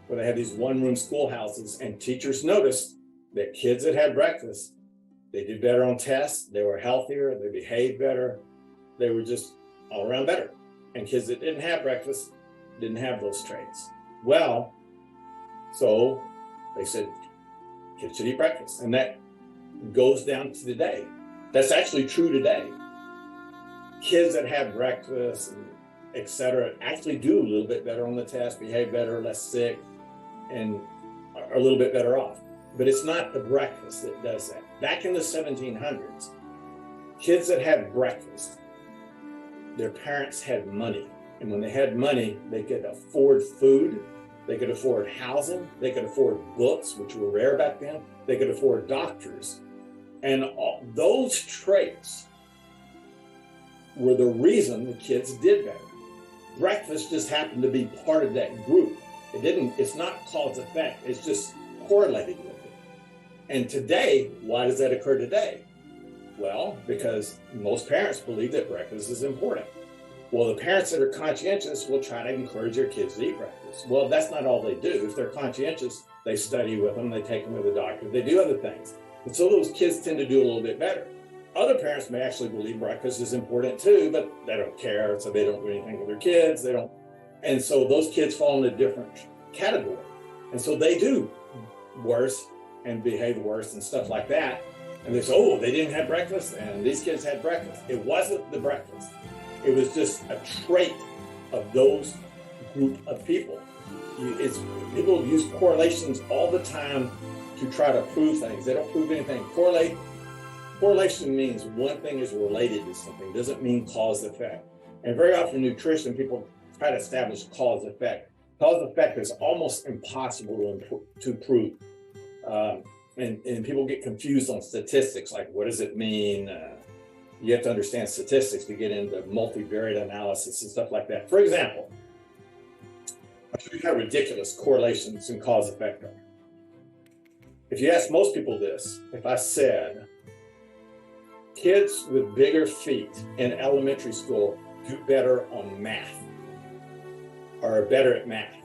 A: where they had these one-room schoolhouses, and teachers noticed that kids that had breakfast, they did better on tests, they were healthier, they behaved better, they were just all around better. And kids that didn't have breakfast didn't have those traits. Well, so they said kids should eat breakfast, and that goes down to today. That's actually true today. Kids that have breakfast and et cetera actually do a little bit better on the test, behave better, less sick, and are a little bit better off. But it's not the breakfast that does that. Back in the 1700s, kids that had breakfast, their parents had money. And when they had money, they could afford food, they could afford housing, they could afford books, which were rare back then, they could afford doctors. And all those traits were the reason the kids did better. Breakfast just happened to be part of that group. It's not cause effect, it's just correlated with it. And today, why does that occur today? Well, because most parents believe that breakfast is important. Well, the parents that are conscientious will try to encourage their kids to eat breakfast. Well, that's not all they do. If they're conscientious, they study with them, they take them to the doctor, they do other things. And so those kids tend to do a little bit better. Other parents may actually believe breakfast is important too, but they don't care, so they don't do anything with their kids. They don't, and so those kids fall in a different category. And so they do worse and behave worse and stuff like that. And they say, oh, they didn't have breakfast, and these kids had breakfast. It wasn't the breakfast. It was just a trait of those group of people. People use correlations all the time to try to prove things. They don't prove anything. Correlation means one thing is related to something. It doesn't mean cause effect. And very often in nutrition, people try to establish cause effect. Cause effect is almost impossible to prove. And people get confused on statistics, like what does it mean? You have to understand statistics to get into multivariate analysis and stuff like that. For example, I'll show you how ridiculous correlations and cause effect are. If you ask most people this, if I said, kids with bigger feet in elementary school do better on math or are better at math,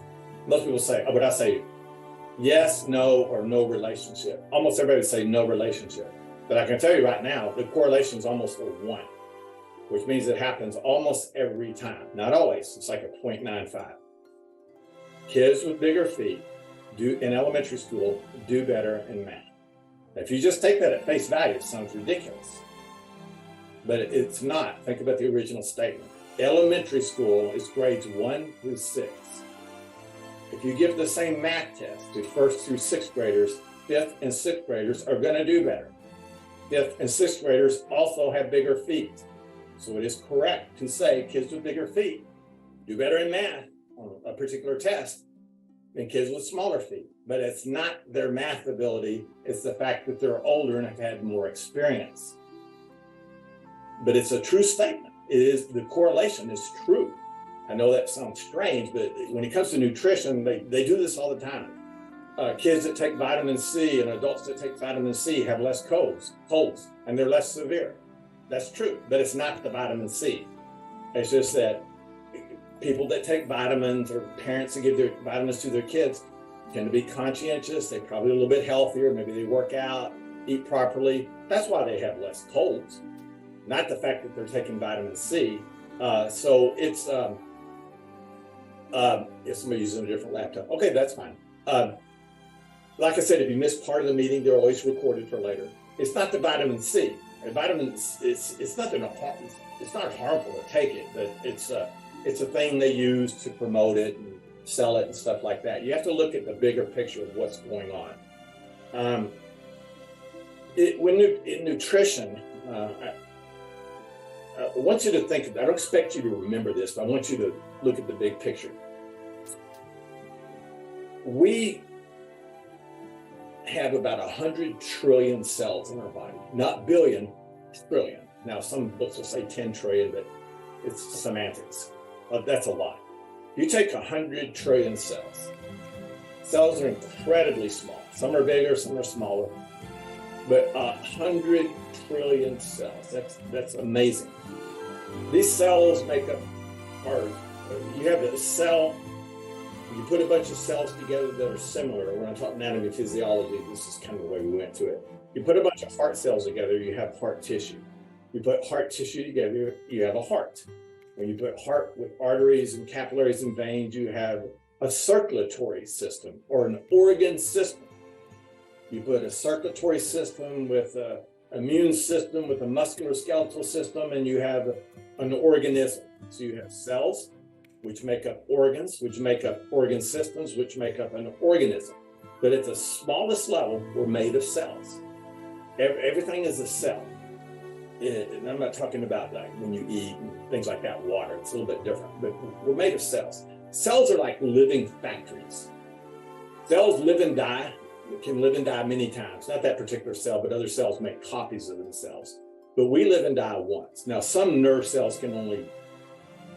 A: most people say, oh, but I say yes, no, or no relationship. Almost everybody would say no relationship. But I can tell you right now, the correlation is almost a 1. which means it happens almost every time. Not always, it's like a 0.95. Kids with bigger feet in elementary school do better in math. If you just take that at face value, it sounds ridiculous, but it's not. Think about the original statement. Elementary school is grades 1 through 6. If you give the same math test to first through sixth graders, fifth and sixth graders are going to do better. Fifth and sixth graders also have bigger feet. So it is correct to say kids with bigger feet do better in math on a particular test than kids with smaller feet. But it's not their math ability, it's the fact that they're older and have had more experience. But it's a true statement. It is, the correlation is true. I know that sounds strange, but when it comes to nutrition, they do this all the time. Kids that take vitamin C and adults that take vitamin C have less colds, and they're less severe. That's true, but it's not the vitamin C. It's just that people that take vitamins, or parents that give their vitamins to their kids, tend to be conscientious. They're probably a little bit healthier. Maybe they work out, eat properly. That's why they have less colds, not the fact that they're taking vitamin C. So it's, if somebody's using a different laptop, okay, that's fine. Like I said, if you miss part of the meeting, they're always recorded for later. It's not the vitamin C. Vitamins, it's nothing. It's not harmful to take it, but it's a thing they use to promote it and sell it and stuff like that. You have to look at the bigger picture of what's going on. In nutrition, I want you to think. I don't expect you to remember this, but I want you to look at the big picture. We have about 100 trillion cells in our body, not billion, trillion. Now, some books will say 10 trillion, but it's semantics. That's a lot. You take 100 trillion cells. Cells are incredibly small. Some are bigger, some are smaller, but 100 trillion cells. That's amazing. These cells make up you have a cell. You put a bunch of cells together that are similar. When I talk anatomy and physiology, this is kind of the way we went to it. You put a bunch of heart cells together, you have heart tissue. You put heart tissue together, you have a heart. When you put heart with arteries and capillaries and veins, you have a circulatory system or an organ system. You put a circulatory system with an immune system, with a musculoskeletal system, and you have an organism. So you have cells, which make up organs, which make up organ systems, which make up an organism. But at the smallest level, we're made of cells. Everything is a cell. And I'm not talking about like when you eat and things like that, water. It's a little bit different, but we're made of cells. Cells are like living factories. Cells live and die, can live and die many times. Not that particular cell, but other cells make copies of themselves. But we live and die once. Now, some nerve cells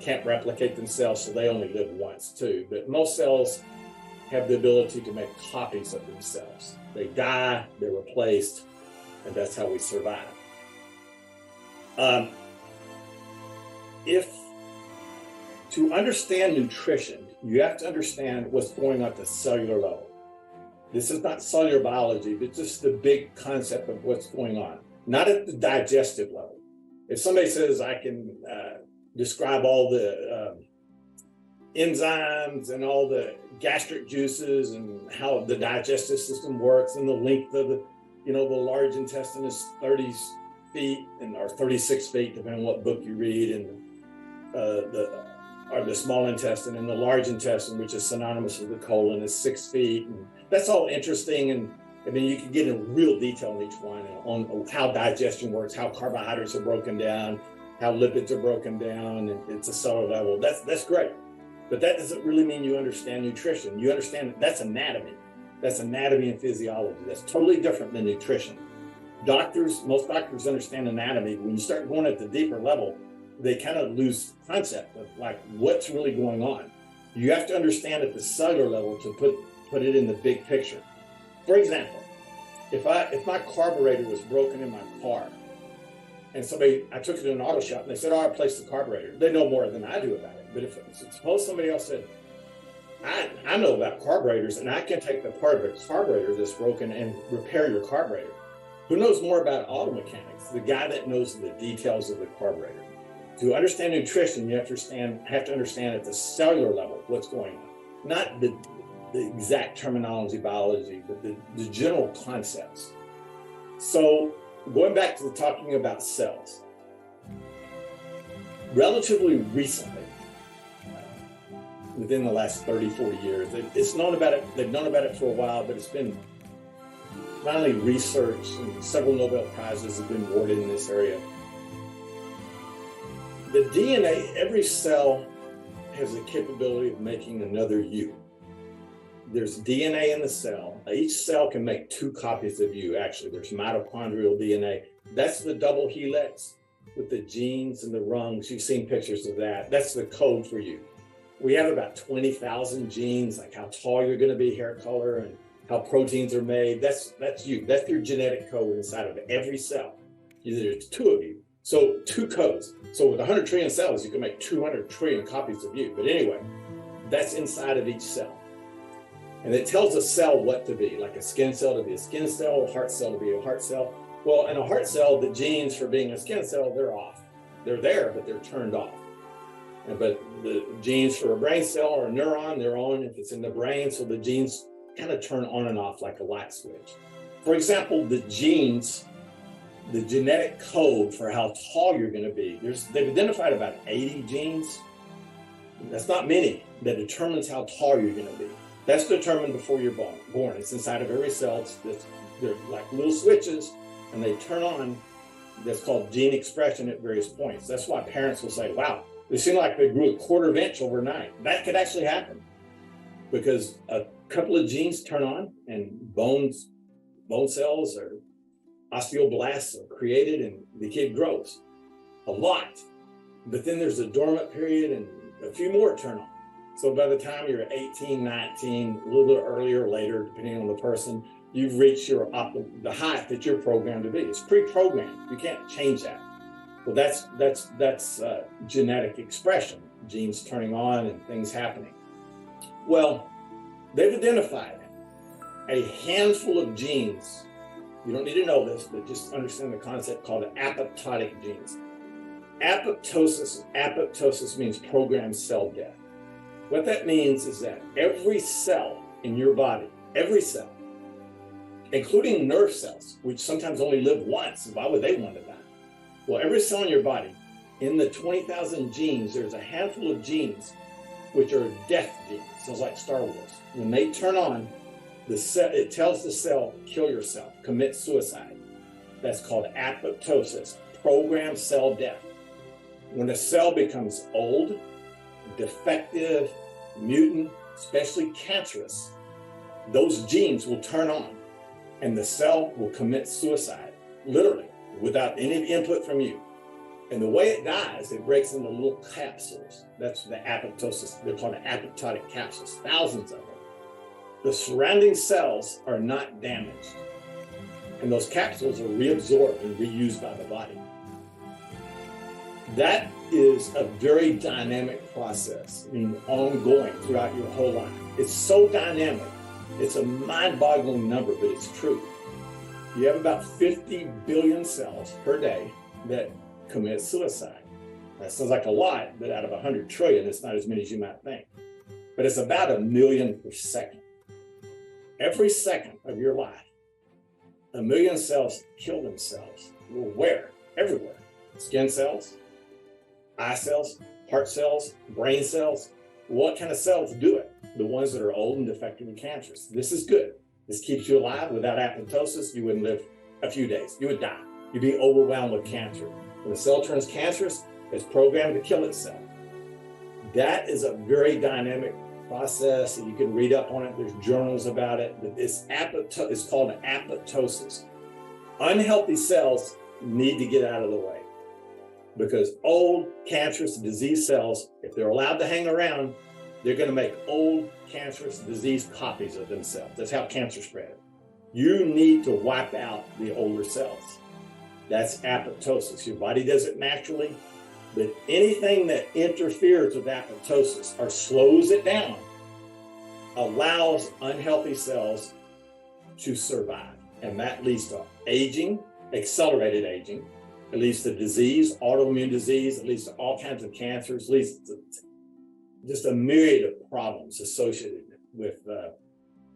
A: can't replicate themselves, so they only live once too. But most cells have the ability to make copies of themselves. They die, they're replaced, and that's how we survive. If to understand nutrition, you have to understand what's going on at the cellular level. This is not cellular biology, but just the big concept of what's going on, not at the digestive level. If somebody says I can describe all the enzymes and all the gastric juices and how the digestive system works and the length of the large intestine is 30 feet or 36 feet, depending on what book you read, and the small intestine, and the large intestine, which is synonymous with the colon, is 6 feet. And that's all interesting. And I mean, you can get in real detail on each one, on how digestion works, how carbohydrates are broken down, how lipids are broken down, and it's a cellular level. That's great. But that doesn't really mean you understand nutrition. You understand that's anatomy. That's anatomy and physiology. That's totally different than nutrition. Most doctors understand anatomy. When you start going at the deeper level, they kind of lose concept of like what's really going on. You have to understand at the cellular level to put it in the big picture. For example, if my carburetor was broken in my car, and I took it to an auto shop and they said, I replaced the carburetor. They know more than I do about it. But suppose somebody else said, I know about carburetors and I can take the part of the carburetor that's broken and repair your carburetor. Who knows more about auto mechanics? The guy that knows the details of the carburetor. to understand nutrition, you have to understand at the cellular level what's going on, not the exact terminology, biology, but the general concepts. So going back to talking about cells, relatively recently, within the last 30, 40 years, they've known about it for a while, but it's been finally researched, and several Nobel Prizes have been awarded in this area. The DNA, every cell has the capability of making another you. There's DNA in the cell. Each cell can make 2 copies of you, actually. There's mitochondrial DNA. That's the double helix with the genes and the rungs. You've seen pictures of that. That's the code for you. We have about 20,000 genes, like how tall you're going to be, hair color, and how proteins are made. That's you. That's your genetic code inside of every cell. There's 2 of you. So 2 codes. So with 100 trillion cells, you can make 200 trillion copies of you. But anyway, that's inside of each cell. And it tells a cell what to be, like a skin cell to be a skin cell, a heart cell to be a heart cell. Well, in a heart cell, the genes for being a skin cell, they're off. They're there, but they're turned off. But the genes for a brain cell or a neuron, they're on if it's in the brain. So the genes kind of turn on and off like a light switch. For example, the genes, the genetic code for how tall you're going to be, they've identified about 80 genes. That's not many that determines how tall you're going to be. That's determined before you're born. It's inside of every cell. They're like little switches, and they turn on. That's called gene expression at various points. That's why parents will say, wow, they seem like they grew a quarter of an inch overnight. That could actually happen because a couple of genes turn on and bone cells or osteoblasts are created and the kid grows a lot. But then there's a dormant period and a few more turn on. So by the time you're 18, 19, a little bit earlier or later, depending on the person, you've reached the height that you're programmed to be. It's pre-programmed. You can't change that. Well, that's genetic expression, genes turning on and things happening. Well, they've identified a handful of genes. You don't need to know this, but just understand the concept called apoptotic genes. Apoptosis means programmed cell death. What that means is that every cell in your body, every cell, including nerve cells, which sometimes only live once, why would they want to die? Well, every cell in your body, in the 20,000 genes, there's a handful of genes which are death genes. Sounds like Star Wars. When they turn on, it tells the cell, kill yourself, commit suicide. That's called apoptosis, programmed cell death. When a cell becomes old, defective, mutant, especially cancerous, those genes will turn on and the cell will commit suicide, literally, without any input from you. And the way it dies, it breaks into little capsules. That's the apoptosis. They're called apoptotic capsules, thousands of them. The surrounding cells are not damaged. And those capsules are reabsorbed and reused by the body. That is a very dynamic process, ongoing throughout your whole life. It's so dynamic. It's a mind-boggling number, but it's true. You have about 50 billion cells per day that commit suicide. That sounds like a lot, but out of 100 trillion, it's not as many as you might think. But it's about 1 million per second. Every second of your life, 1 million cells kill themselves. Well, where? Everywhere. Skin cells, eye cells, heart cells, brain cells. What kind of cells do it? The ones that are old and defective and cancerous. This is good. This keeps you alive. Without apoptosis, you wouldn't live a few days. You would die. You'd be overwhelmed with cancer. When a cell turns cancerous, it's programmed to kill itself. That is a very dynamic process, and you can read up on it. There's journals about it. It's called apoptosis. Unhealthy cells need to get out of the way because old, cancerous, disease cells, if they're allowed to hang around, they're going to make old, cancerous, disease copies of themselves. That's how cancer spreads. You need to wipe out the older cells. That's apoptosis. Your body does it naturally, but anything that interferes with apoptosis or slows it down allows unhealthy cells to survive. And that leads to aging, accelerated aging, It leads to disease, autoimmune disease, it leads to all kinds of cancers, leads to just a myriad of problems associated with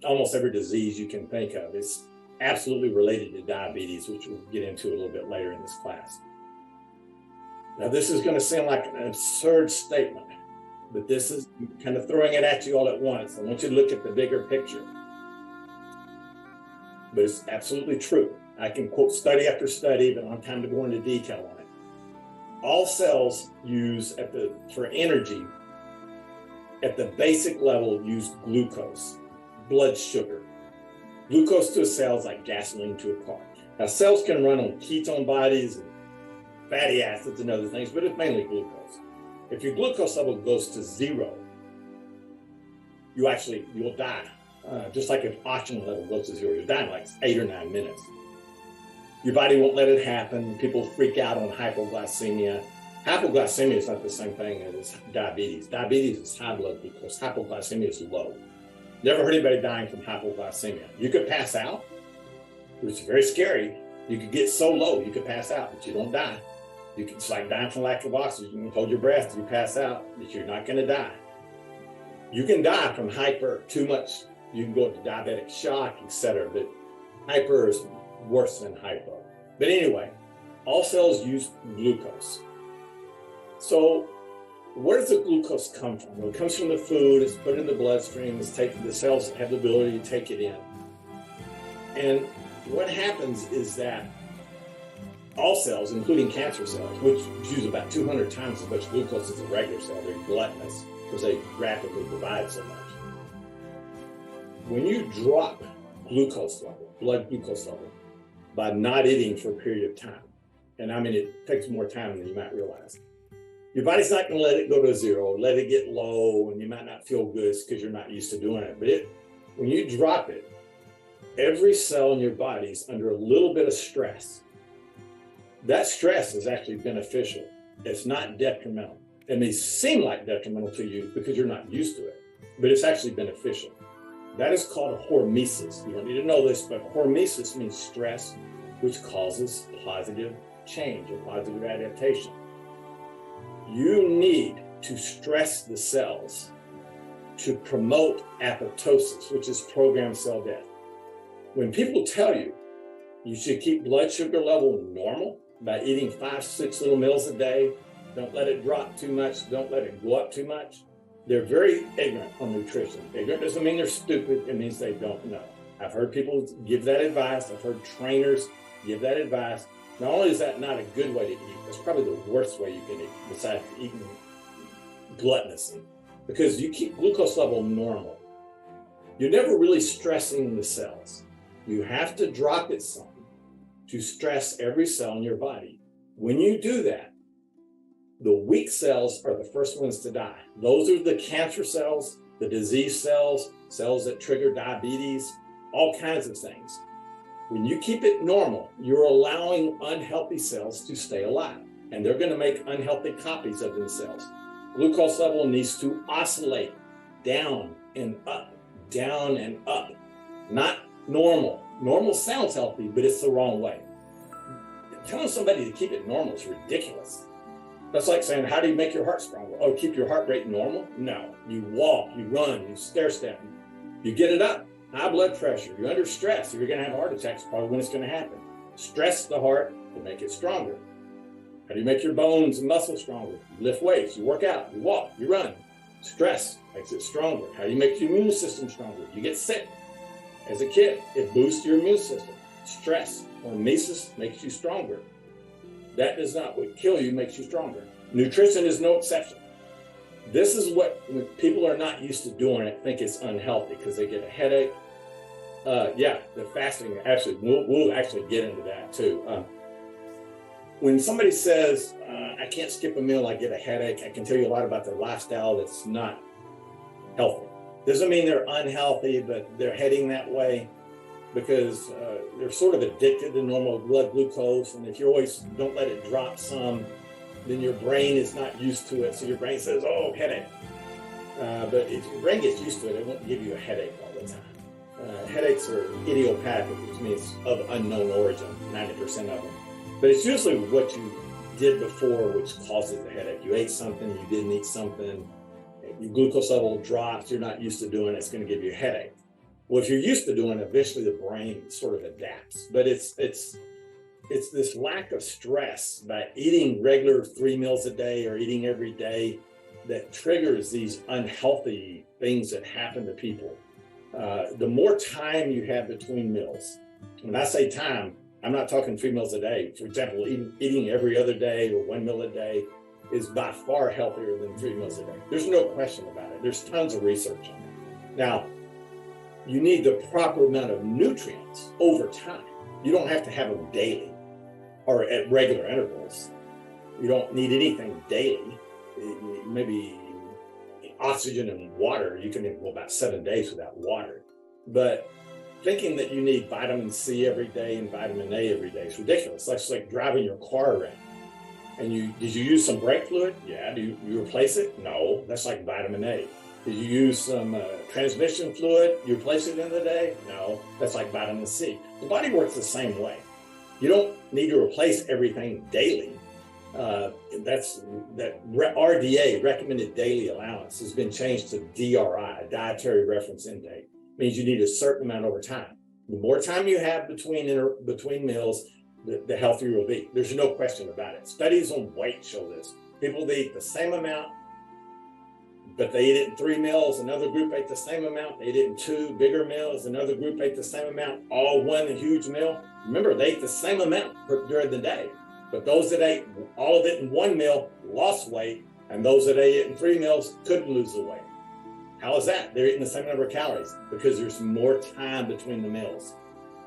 A: almost every disease you can think of. It's absolutely related to diabetes, which we'll get into a little bit later in this class. Now, this is going to sound like an absurd statement, but this is kind of throwing it at you all at once. I want you to look at the bigger picture. But it's absolutely true. I can quote study after study, but I don't have time to go into detail on it. All cells use for energy, at the basic level, use glucose, blood sugar. Glucose to a cell is like gasoline to a car. Now, cells can run on ketone bodies and fatty acids and other things, but it's mainly glucose. If your glucose level goes to 0, you'll die. Just like if oxygen level goes to 0, you'll die in like 8 or 9 minutes. Your body won't let it happen. People freak out on hypoglycemia. Hypoglycemia is not the same thing as diabetes. Diabetes is high blood glucose. Hypoglycemia is low. Never heard anybody dying from hypoglycemia. You could pass out, which is very scary. You could get so low you could pass out, but you don't die. It's like dying from lack of oxygen. You can hold your breath till you pass out, but you're not going to die. You can die from too much. You can go into diabetic shock, etc. But hyper is worse than hypo. But anyway, all cells use glucose. So where does the glucose come from? Well, it comes from the food. It's put in the bloodstream. The cells have the ability to take it in. And what happens is that all cells, including cancer cells, which use about 200 times as much glucose as a regular cell, they're gluttonous because they rapidly divide so much. When you drop glucose level, blood glucose level, by not eating for a period of time, and I mean, it takes more time than you might realize, your body's not going to let it go to 0, let it get low, and you might not feel good because you're not used to doing it. But when you drop it, every cell in your body is under a little bit of stress. That stress is actually beneficial. It's not detrimental. It may seem like detrimental to you because you're not used to it, but it's actually beneficial. That is called a hormesis. You don't need to know this, but hormesis means stress, which causes positive change or positive adaptation. You need to stress the cells to promote apoptosis, which is programmed cell death. When people tell you you should keep blood sugar level normal by eating 5-6 little meals a day, don't let it drop too much, don't let it go up too much, they're very ignorant on nutrition. Ignorant doesn't mean they're stupid, it means they don't know. I've heard people give that advice, I've heard trainers give that advice. Not only is that not a good way to eat, it's probably the worst way you can eat, besides eating gluttonously, because you keep glucose level normal. You're never really stressing the cells. You have to drop it some to stress every cell in your body. When you do that, the weak cells are the first ones to die. Those are the cancer cells, the disease cells, cells that trigger diabetes, all kinds of things. When you keep it normal, you're allowing unhealthy cells to stay alive, and they're going to make unhealthy copies of themselves. Glucose level needs to oscillate down and up, not normal. Normal sounds healthy, but it's the wrong way. Telling somebody to keep it normal is ridiculous. That's like saying, how do you make your heart stronger? Oh, keep your heart rate normal? No. You walk, you run, you stair step, you get it up. High blood pressure, you're under stress, you're going to have heart attacks probably when it's going to happen. Stress the heart to make it stronger. How do you make your bones and muscles stronger? You lift weights, you work out, you walk, you run. Stress makes it stronger. How do you make your immune system stronger? You get sick. As a kid, it boosts your immune system. Stress, hormesis, makes you stronger. That does not what kill you, makes you stronger. Nutrition is no exception. This is what, when people are not used to doing it, think it's unhealthy because they get a headache. The fasting, actually, we'll actually get into that too. When somebody says, I can't skip a meal, I get a headache, I can tell you a lot about their lifestyle that's not healthy. Doesn't mean they're unhealthy, but they're heading that way because they're sort of addicted to normal blood glucose. And if you always don't let it drop some, then your brain is not used to it. So your brain says, oh, headache. But if your brain gets used to it, it won't give you a headache all the time. Headaches are idiopathic, which means of unknown origin, 90% of them. But it's usually what you did before which causes the headache. You ate something, you didn't eat something, your glucose level drops, you're not used to doing it, it's going to give you a headache. Well, if you're used to doing it, eventually the brain sort of adapts. But it's this lack of stress by eating regular 3 meals a day or eating every day that triggers these unhealthy things that happen to people. The more time you have between meals, when I say time, I'm not talking 3 meals a day. For example, eating every other day or 1 meal a day is by far healthier than 3 meals a day. There's no question about it. There's tons of research on it. Now, you need the proper amount of nutrients over time. You don't have to have them daily or at regular intervals. You don't need anything daily. Maybe oxygen and water, you can go about 7 days without water. But thinking that you need vitamin C every day and vitamin A every day is ridiculous. That's like driving your car around. And did you use some brake fluid? Yeah. Do you replace it? No. That's like vitamin A. Did you use some transmission fluid? You replace it in the day? No. That's like vitamin C. The body works the same way. You don't need to replace everything daily. That RDA, recommended daily allowance, has been changed to DRI, dietary reference intake. It means you need a certain amount over time. The more time you have between meals, the healthier you'll be. There's no question about it. Studies on weight show this. People, they eat the same amount, but they eat it in 3 meals. Another group ate the same amount. They ate it in 2 bigger meals. Another group ate the same amount, all one huge meal. Remember, they ate the same amount during the day. But those that ate all of it in 1 meal lost weight, and those that ate it in 3 meals couldn't lose the weight. How is that? They're eating the same number of calories because there's more time between the meals,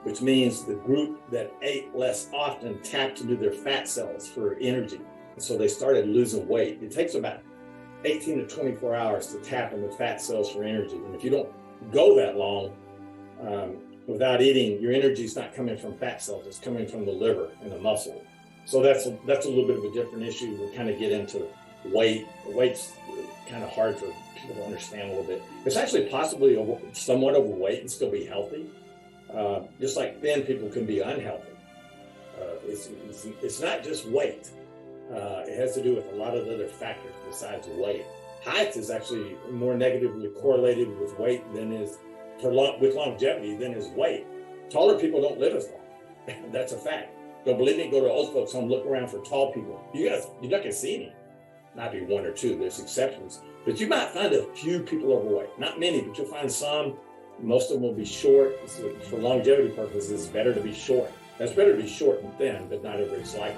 A: which means the group that ate less often tapped into their fat cells for energy. And so they started losing weight. It takes about 18 to 24 hours to tap into fat cells for energy. And if you don't go that long without eating, your energy is not coming from fat cells. It's coming from the liver and the muscle. So that's a little bit of a different issue. We'll kind of get into weight. Weight's kind of hard for people to understand a little bit. It's actually possibly somewhat overweight and still be healthy. Just like thin people can be unhealthy. It's not just weight. It has to do with a lot of other factors besides weight. Height is actually more negatively correlated with weight with longevity than is weight. Taller people don't live as long. That's a fact. Don't believe me? Go to old folks home, look around for tall people. You're not going to see any. Might be 1 or 2. There's exceptions, but you might find a few people overweight. Not many, but you'll find some. Most of them will be short. So for longevity purposes, it's better to be short. That's better to be short and thin, but not everybody's like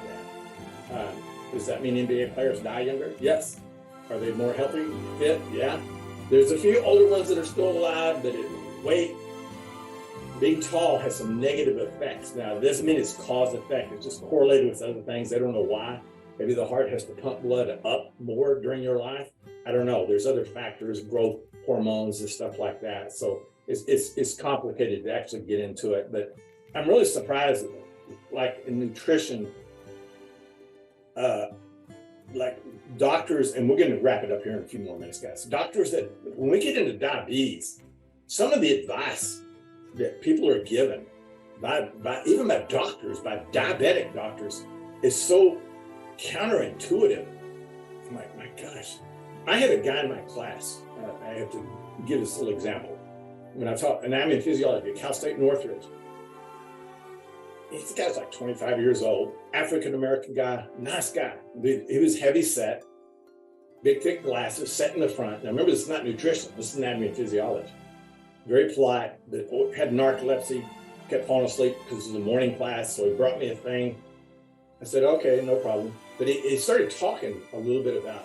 A: that. Does that mean NBA players die younger? Yes. Are they more healthy, fit? Yeah. There's a few older ones that are still alive, but weight, being tall has some negative effects. Now, it doesn't mean it's cause effect. It's just correlated with other things. They don't know why. Maybe the heart has to pump blood up more during your life. I don't know. There's other factors, growth hormones and stuff like that. So it's complicated to actually get into it. But I'm really surprised, like in nutrition, like doctors, and we're going to wrap it up here in a few more minutes, guys. Doctors that, when we get into diabetes, some of the advice that people are given even by doctors, by diabetic doctors, is so counterintuitive. I'm like, my gosh. I had a guy in my class, I have to give this little example. When I taught anatomy and physiology at Cal State Northridge, this guy's like 25 years old, African-American guy, nice guy. He was heavy set, big, thick glasses, set in the front. Now remember, this is not nutrition, this is anatomy and physiology. Very polite, but had narcolepsy, kept falling asleep because it was a morning class, so he brought me a thing. I said, okay, no problem. But he started talking a little bit about,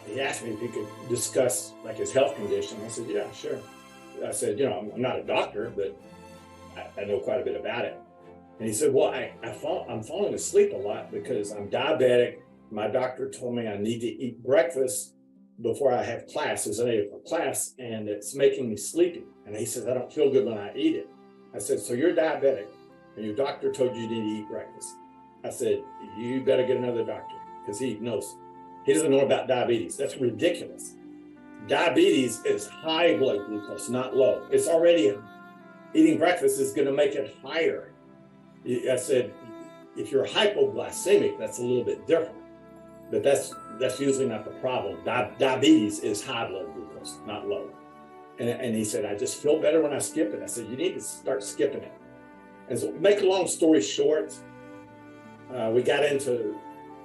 A: he asked me if he could discuss like his health condition. I said, yeah, sure. I said, I'm not a doctor, but I know quite a bit about it. And he said, well, I'm falling asleep a lot because I'm diabetic. My doctor told me I need to eat breakfast before I have class, as I ate for class, and it's making me sleepy. And he says, I don't feel good when I eat it. I said, so you're diabetic, and your doctor told you need to eat breakfast. I said, you better get another doctor, because he knows. He doesn't know about diabetes. That's ridiculous. Diabetes is high blood glucose, not low. It's already, eating breakfast is going to make it higher. I said, if you're hypoglycemic, that's a little bit different, but that's usually not the problem. Diabetes is high blood glucose, not low. And he said, I just feel better when I skip it. I said, you need to start skipping it. And so, make a long story short, we got into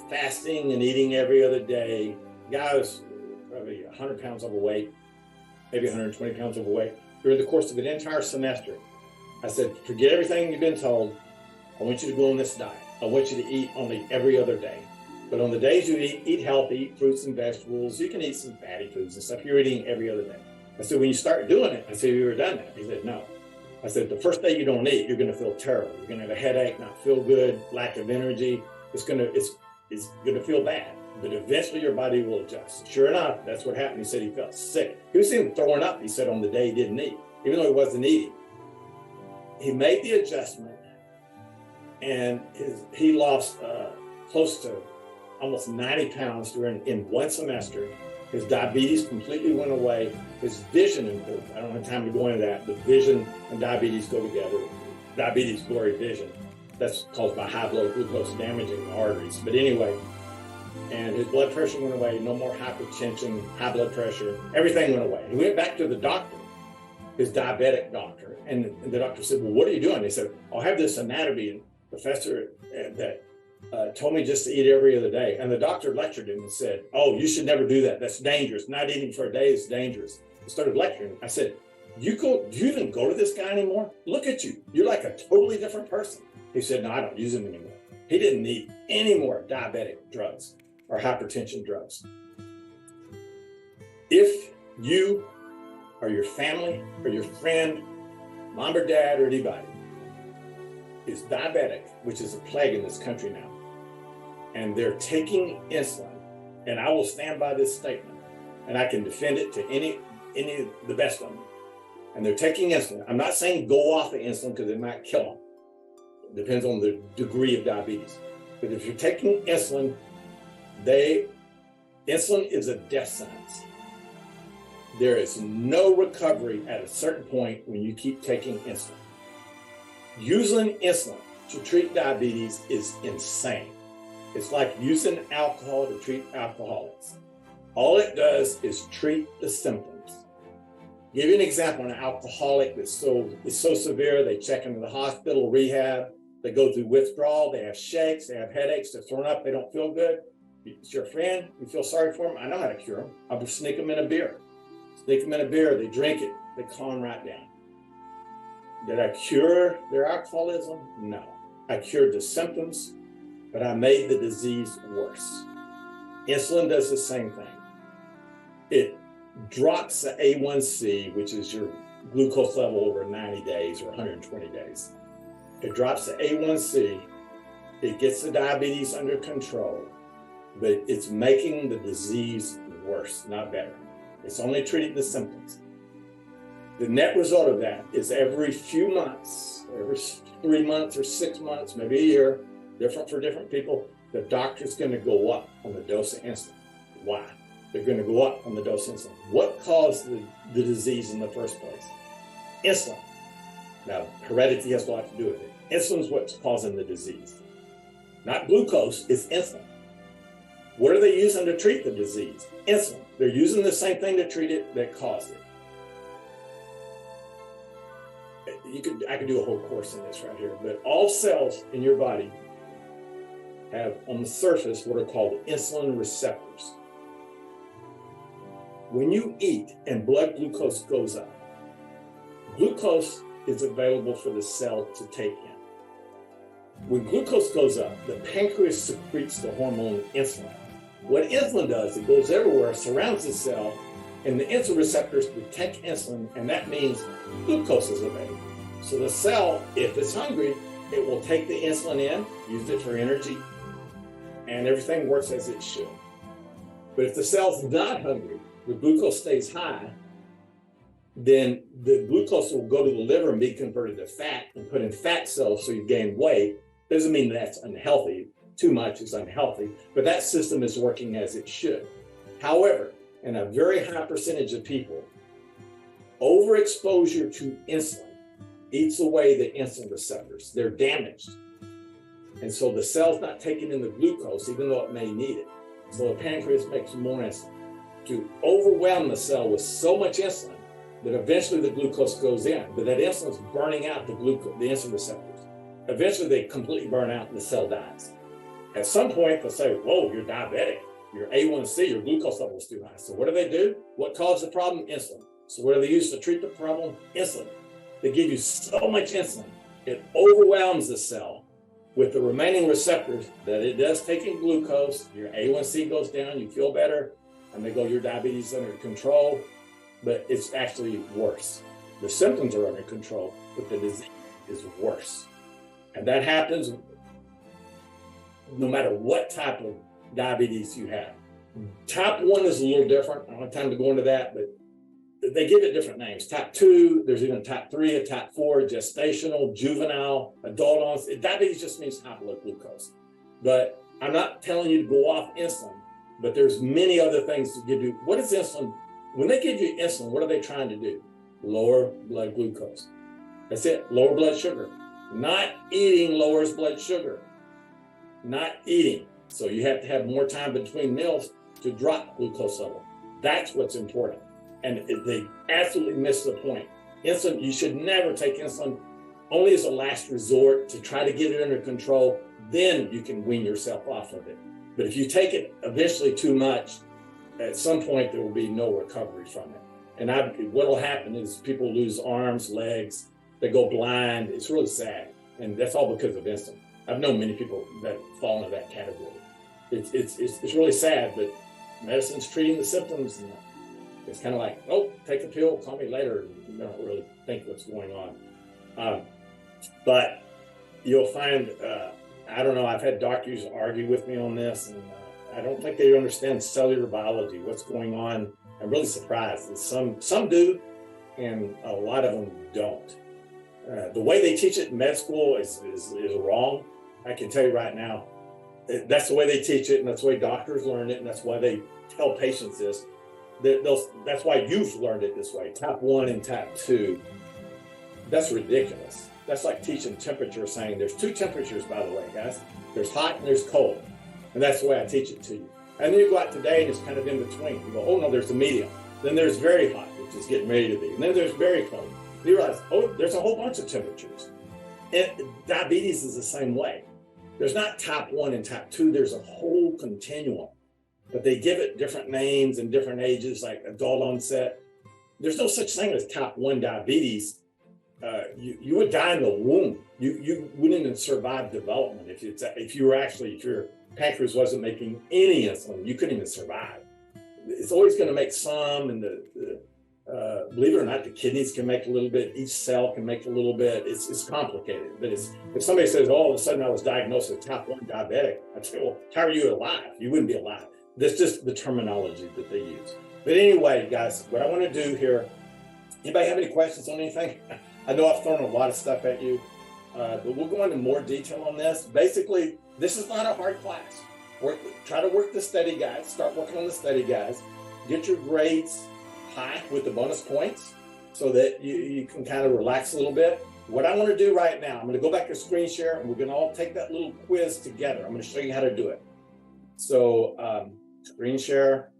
A: fasting and eating every other day. Guy was probably 100 pounds overweight, maybe 120 pounds overweight. During the course of an entire semester, I said, forget everything you've been told. I want you to go on this diet. I want you to eat only every other day. But on the days you eat healthy, eat fruits and vegetables. You can eat some fatty foods and stuff. You're eating every other day. I said, when you start doing it, I said, have you ever done that? He said, no. I said, the first day you don't eat, you're going to feel terrible. You're going to have a headache, not feel good, lack of energy. It's going to feel bad. But eventually your body will adjust. Sure enough, that's what happened. He said he felt sick. He was even throwing up, he said, on the day he didn't eat, even though he wasn't eating. He made the adjustment, and he lost close to almost 90 pounds in one semester. His diabetes completely went away. His vision improved. I don't have time to go into that, but vision and diabetes go together. Diabetes, blurry vision. That's caused by high blood glucose damaging the arteries. But anyway, and his blood pressure went away. No more hypertension, high blood pressure. Everything went away. He went back to the doctor, his diabetic doctor, and the doctor said, well, what are you doing? He said, I have this anatomy professor that told me just to eat every other day. And the doctor lectured him and said, oh, you should never do that. That's dangerous. Not eating for a day is dangerous. He started lecturing. I said, do you even go to this guy anymore? Look at you. You're like a totally different person. He said, no, I don't use him anymore. He didn't need any more diabetic drugs or hypertension drugs. If you or your family or your friend, mom or dad or anybody is diabetic, which is a plague in this country now, and they're taking insulin, and I will stand by this statement, and I can defend it to any the best of them, and they're taking insulin. I'm not saying go off the insulin because it might kill them. It depends on the degree of diabetes. But if you're taking insulin, insulin is a death sentence. There is no recovery at a certain point when you keep taking insulin. Using insulin to treat diabetes is insane. It's like using alcohol to treat alcoholics. All it does is treat the symptoms. Give you an example, an alcoholic that's so severe, they check into the hospital, rehab, they go through withdrawal, they have shakes, they have headaches, they're thrown up, they don't feel good. It's your friend, you feel sorry for them, I know how to cure them. I'll sneak them in a beer. Sneak them in a beer, they drink it, they calm right down. Did I cure their alcoholism? No. I cured the symptoms, but I made the disease worse. Insulin does the same thing. It drops the A1C, which is your glucose level over 90 days or 120 days. It drops the A1C, it gets the diabetes under control, but it's making the disease worse, not better. It's only treating the symptoms. The net result of that is every few months, every 3 months or 6 months, maybe a year, different for different people, the doctor's going to go up on the dose of insulin. Why? They're going to go up on the dose of insulin. What caused the disease in the first place? Insulin. Now, heredity has a lot to do with it. Insulin is what's causing the disease. Not glucose, it's insulin. What are they using to treat the disease? Insulin. They're using the same thing to treat it that caused it. I could do a whole course in this right here, but all cells in your body have on the surface what are called insulin receptors. When you eat and blood glucose goes up, glucose is available for the cell to take in. When glucose goes up, the pancreas secretes the hormone insulin. What insulin does, it goes everywhere, surrounds the cell, and the insulin receptors detect insulin, and that means glucose is available. So the cell, if it's hungry, it will take the insulin in, use it for energy, and everything works as it should. But if the cell's not hungry, the glucose stays high, then the glucose will go to the liver and be converted to fat and put in fat cells so you gain weight. Doesn't mean that's unhealthy. Too much is unhealthy, but that system is working as it should. However, in a very high percentage of people, overexposure to insulin eats away the insulin receptors. They're damaged. And so the cell's not taking in the glucose, even though it may need it. So the pancreas makes more insulin to overwhelm the cell with so much insulin that eventually the glucose goes in. But that insulin's burning out the insulin receptors. Eventually they completely burn out and the cell dies. At some point they'll say, whoa, you're diabetic. Your A1C, your glucose level is too high. So what do? What caused the problem? Insulin. So what do they use to treat the problem? Insulin. They give you so much insulin, it overwhelms the cell with the remaining receptors that it does take in glucose. Your A1C goes down, you feel better, and they go, your diabetes is under control, but it's actually worse. The symptoms are under control, but the disease is worse. And that happens no matter what type of diabetes you have. Type 1 is a little different. I don't have time to go into that, but they give it different names. Type 2, there's even type 3, a type 4, gestational, juvenile, adult onset. Diabetes just means high blood glucose. But I'm not telling you to go off insulin, but there's many other things to give you. What is insulin? When they give you insulin, what are they trying to do? Lower blood glucose. That's it, lower blood sugar. Not eating lowers blood sugar. Not eating. So you have to have more time between meals to drop glucose level. That's what's important. And they absolutely miss the point. Insulin, you should never take insulin only as a last resort to try to get it under control. Then you can wean yourself off of it. But if you take it eventually too much, at some point there will be no recovery from it. And what will happen is people lose arms, legs, they go blind. It's really sad. And that's all because of insulin. I've known many people that fall into that category. It's really sad, but medicine's treating the symptoms. And it's kind of like, oh, take a pill, call me later. You don't really think what's going on. But you'll find, I don't know, I've had doctors argue with me on this, and I don't think they understand cellular biology, what's going on. I'm really surprised that some do, and a lot of them don't. The way they teach it in med school is wrong. I can tell you right now, that's the way they teach it, and that's the way doctors learn it, and that's why they tell patients this. That's why you've learned it this way, type 1 and type 2. That's ridiculous. That's like teaching temperature, saying there's two temperatures, by the way, guys. There's hot and there's cold. And that's the way I teach it to you. And then you go out today and it's kind of in between. You go, oh no, there's the medium. Then there's very hot, which is getting ready to be. And then there's very cold. You realize, oh, there's a whole bunch of temperatures. And diabetes is the same way. There's not type 1 and type 2. There's a whole continuum. But they give it different names and different ages, like adult onset. There's no such thing as type 1 diabetes. You would die in the womb. You wouldn't even survive development if your pancreas wasn't making any insulin. You couldn't even survive. It's always going to make some, and believe it or not, the kidneys can make a little bit. Each cell can make a little bit. It's complicated. But if somebody says, "Oh, all of a sudden I was diagnosed with type 1 diabetic," I'd say, "Well, how are you alive? You wouldn't be alive." That's just the terminology that they use. But anyway, guys, what I want to do here. Anybody have any questions on anything? I know I've thrown a lot of stuff at you, but we'll go into more detail on this. Basically, this is not a hard class. Try to work the study guides. Start working on the study guides. Get your grades high with the bonus points so that you can kind of relax a little bit. What I want to do right now, I'm going to go back to screen share, and we're going to all take that little quiz together. I'm going to show you how to do it. So screen share.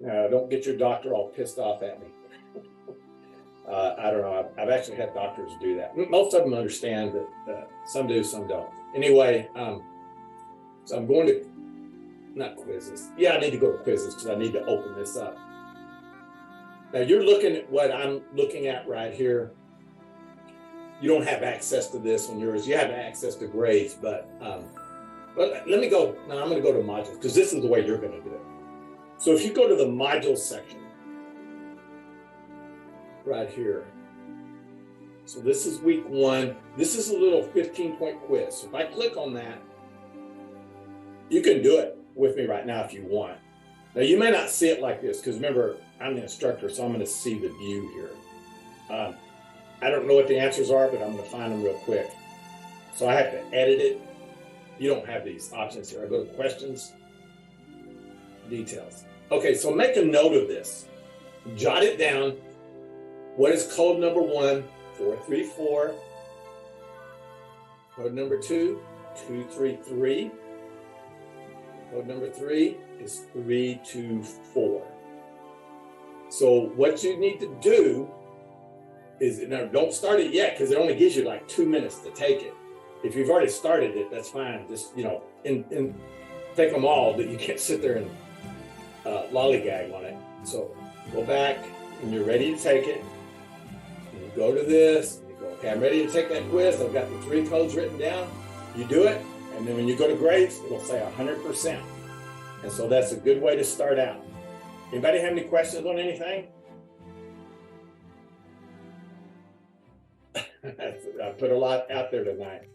A: Don't get your doctor all pissed off at me. I don't know. I've actually had doctors do that. Most of them understand that some do, some don't. Anyway, so I'm going to, not quizzes. Yeah, I need to go to quizzes because I need to open this up. Now you're looking at what I'm looking at right here. You don't have access to this on yours. You have access to grades, but let me go. Now I'm going to go to modules because this is the way you're going to do it. So if you go to the modules section, right here. So this is week 1. This is a little 15-point quiz. So if I click on that, you can do it with me right now if you want. Now you may not see it like this because remember, I'm the instructor, so I'm going to see the view here. I don't know what the answers are, but I'm going to find them real quick. So I have to edit it. You don't have these options here. I go to questions, details. Okay, so make a note of this. Jot it down. What is code number 1, 434, Code number 2, 233. Code number 3 is 324. So what you need to do is, now don't start it yet because it only gives you like 2 minutes to take it. If you've already started it, that's fine. Just, take them all, but you can't sit there and lollygag on it. So go back when you're ready to take it. And you go to this, and you go, okay, I'm ready to take that quiz. I've got the 3 codes written down. You do it, and then when you go to grades, it'll say 100%. And so that's a good way to start out. Anybody have any questions on anything? I put a lot out there tonight.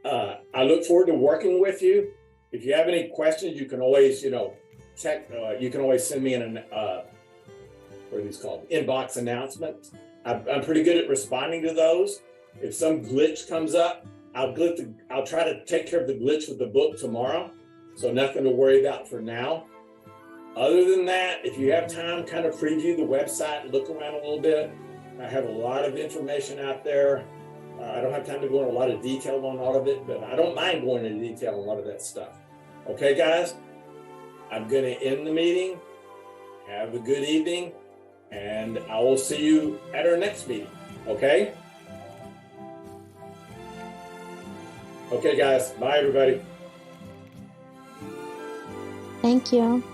A: I look forward to working with you. If you have any questions, you can always, check. You can always send me what are these called? Inbox announcements. I'm pretty good at responding to those. If some glitch comes up, I'll try to take care of the glitch with the book tomorrow. So nothing to worry about for now. Other than that, if you have time, kind of preview the website, look around a little bit. I have a lot of information out there. I don't have time to go into a lot of detail on all of it, but I don't mind going into detail on a lot of that stuff. Okay, guys? I'm going to end the meeting. Have a good evening, and I will see you at our next meeting. Okay? Okay, guys. Bye, everybody.
C: Thank you.